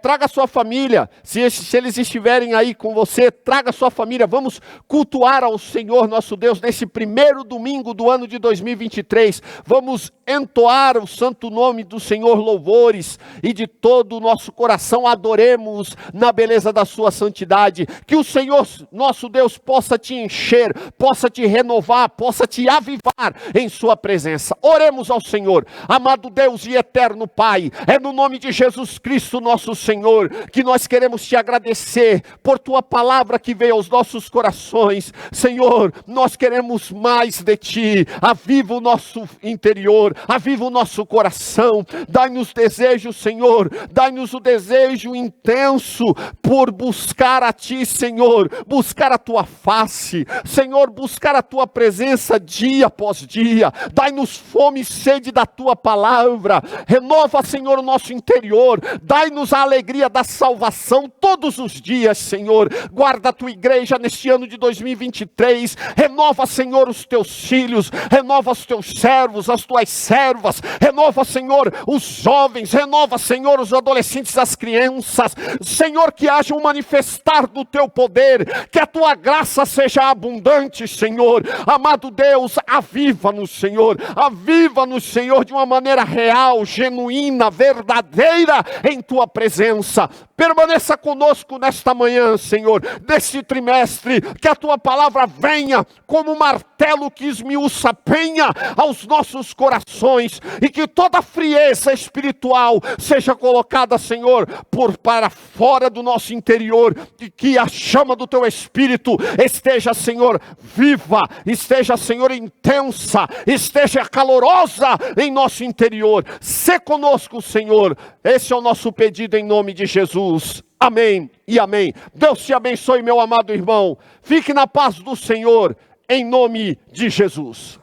Traga sua família, se eles estiverem aí com você, traga sua família. Vamos cultuar ao Senhor nosso Deus nesse primeiro domingo do ano de 2023. Vamos entoar o santo nome do Senhor, louvores, e de todo o nosso coração adoremos na beleza da sua santidade. Que o Senhor nosso Deus possa te encher, possa te renovar, possa te avivar em sua presença. Oremos ao Senhor. Amado Deus e eterno Pai, é no nome de Jesus Cristo nosso Senhor que nós queremos te agradecer por tua palavra que veio aos nossos corações. Senhor, nós queremos mais de ti. Aviva o nosso interior, aviva o nosso coração, dai-nos desejo, Senhor, dai-nos o desejo intenso por buscar a ti, Senhor, buscar a tua face, Senhor, buscar a tua presença dia após dia. Dai-nos fome e sede da tua palavra, renova, Senhor, o nosso interior, dai-nos a alegria da salvação todos os dias, Senhor. Guarda a tua igreja neste ano de 2023, renova, Senhor, os teus filhos, renova os teus servos, as tuas servas, renova, Senhor, os jovens, renova, Senhor, os adolescentes, as crianças, Senhor, que haja um manifestar do teu poder, que a tua graça seja abundante, Senhor. Amado Deus, aviva-nos, Senhor, de uma maneira real, genuína, verdadeira em tua presença. Permaneça conosco nesta manhã, Senhor, deste trimestre, que a tua palavra venha como um martelo que esmiuça a penha aos nossos corações, e que toda frieza espiritual seja colocada, Senhor, para fora do nosso interior, e que a chama do teu Espírito esteja, Senhor, viva, esteja, Senhor, intensa, esteja calorosa em nosso interior. Sê conosco, Senhor. Esse é o nosso pedido em nome de Jesus. Amém e amém. Deus te abençoe, meu amado irmão. Fique na paz do Senhor, em nome de Jesus.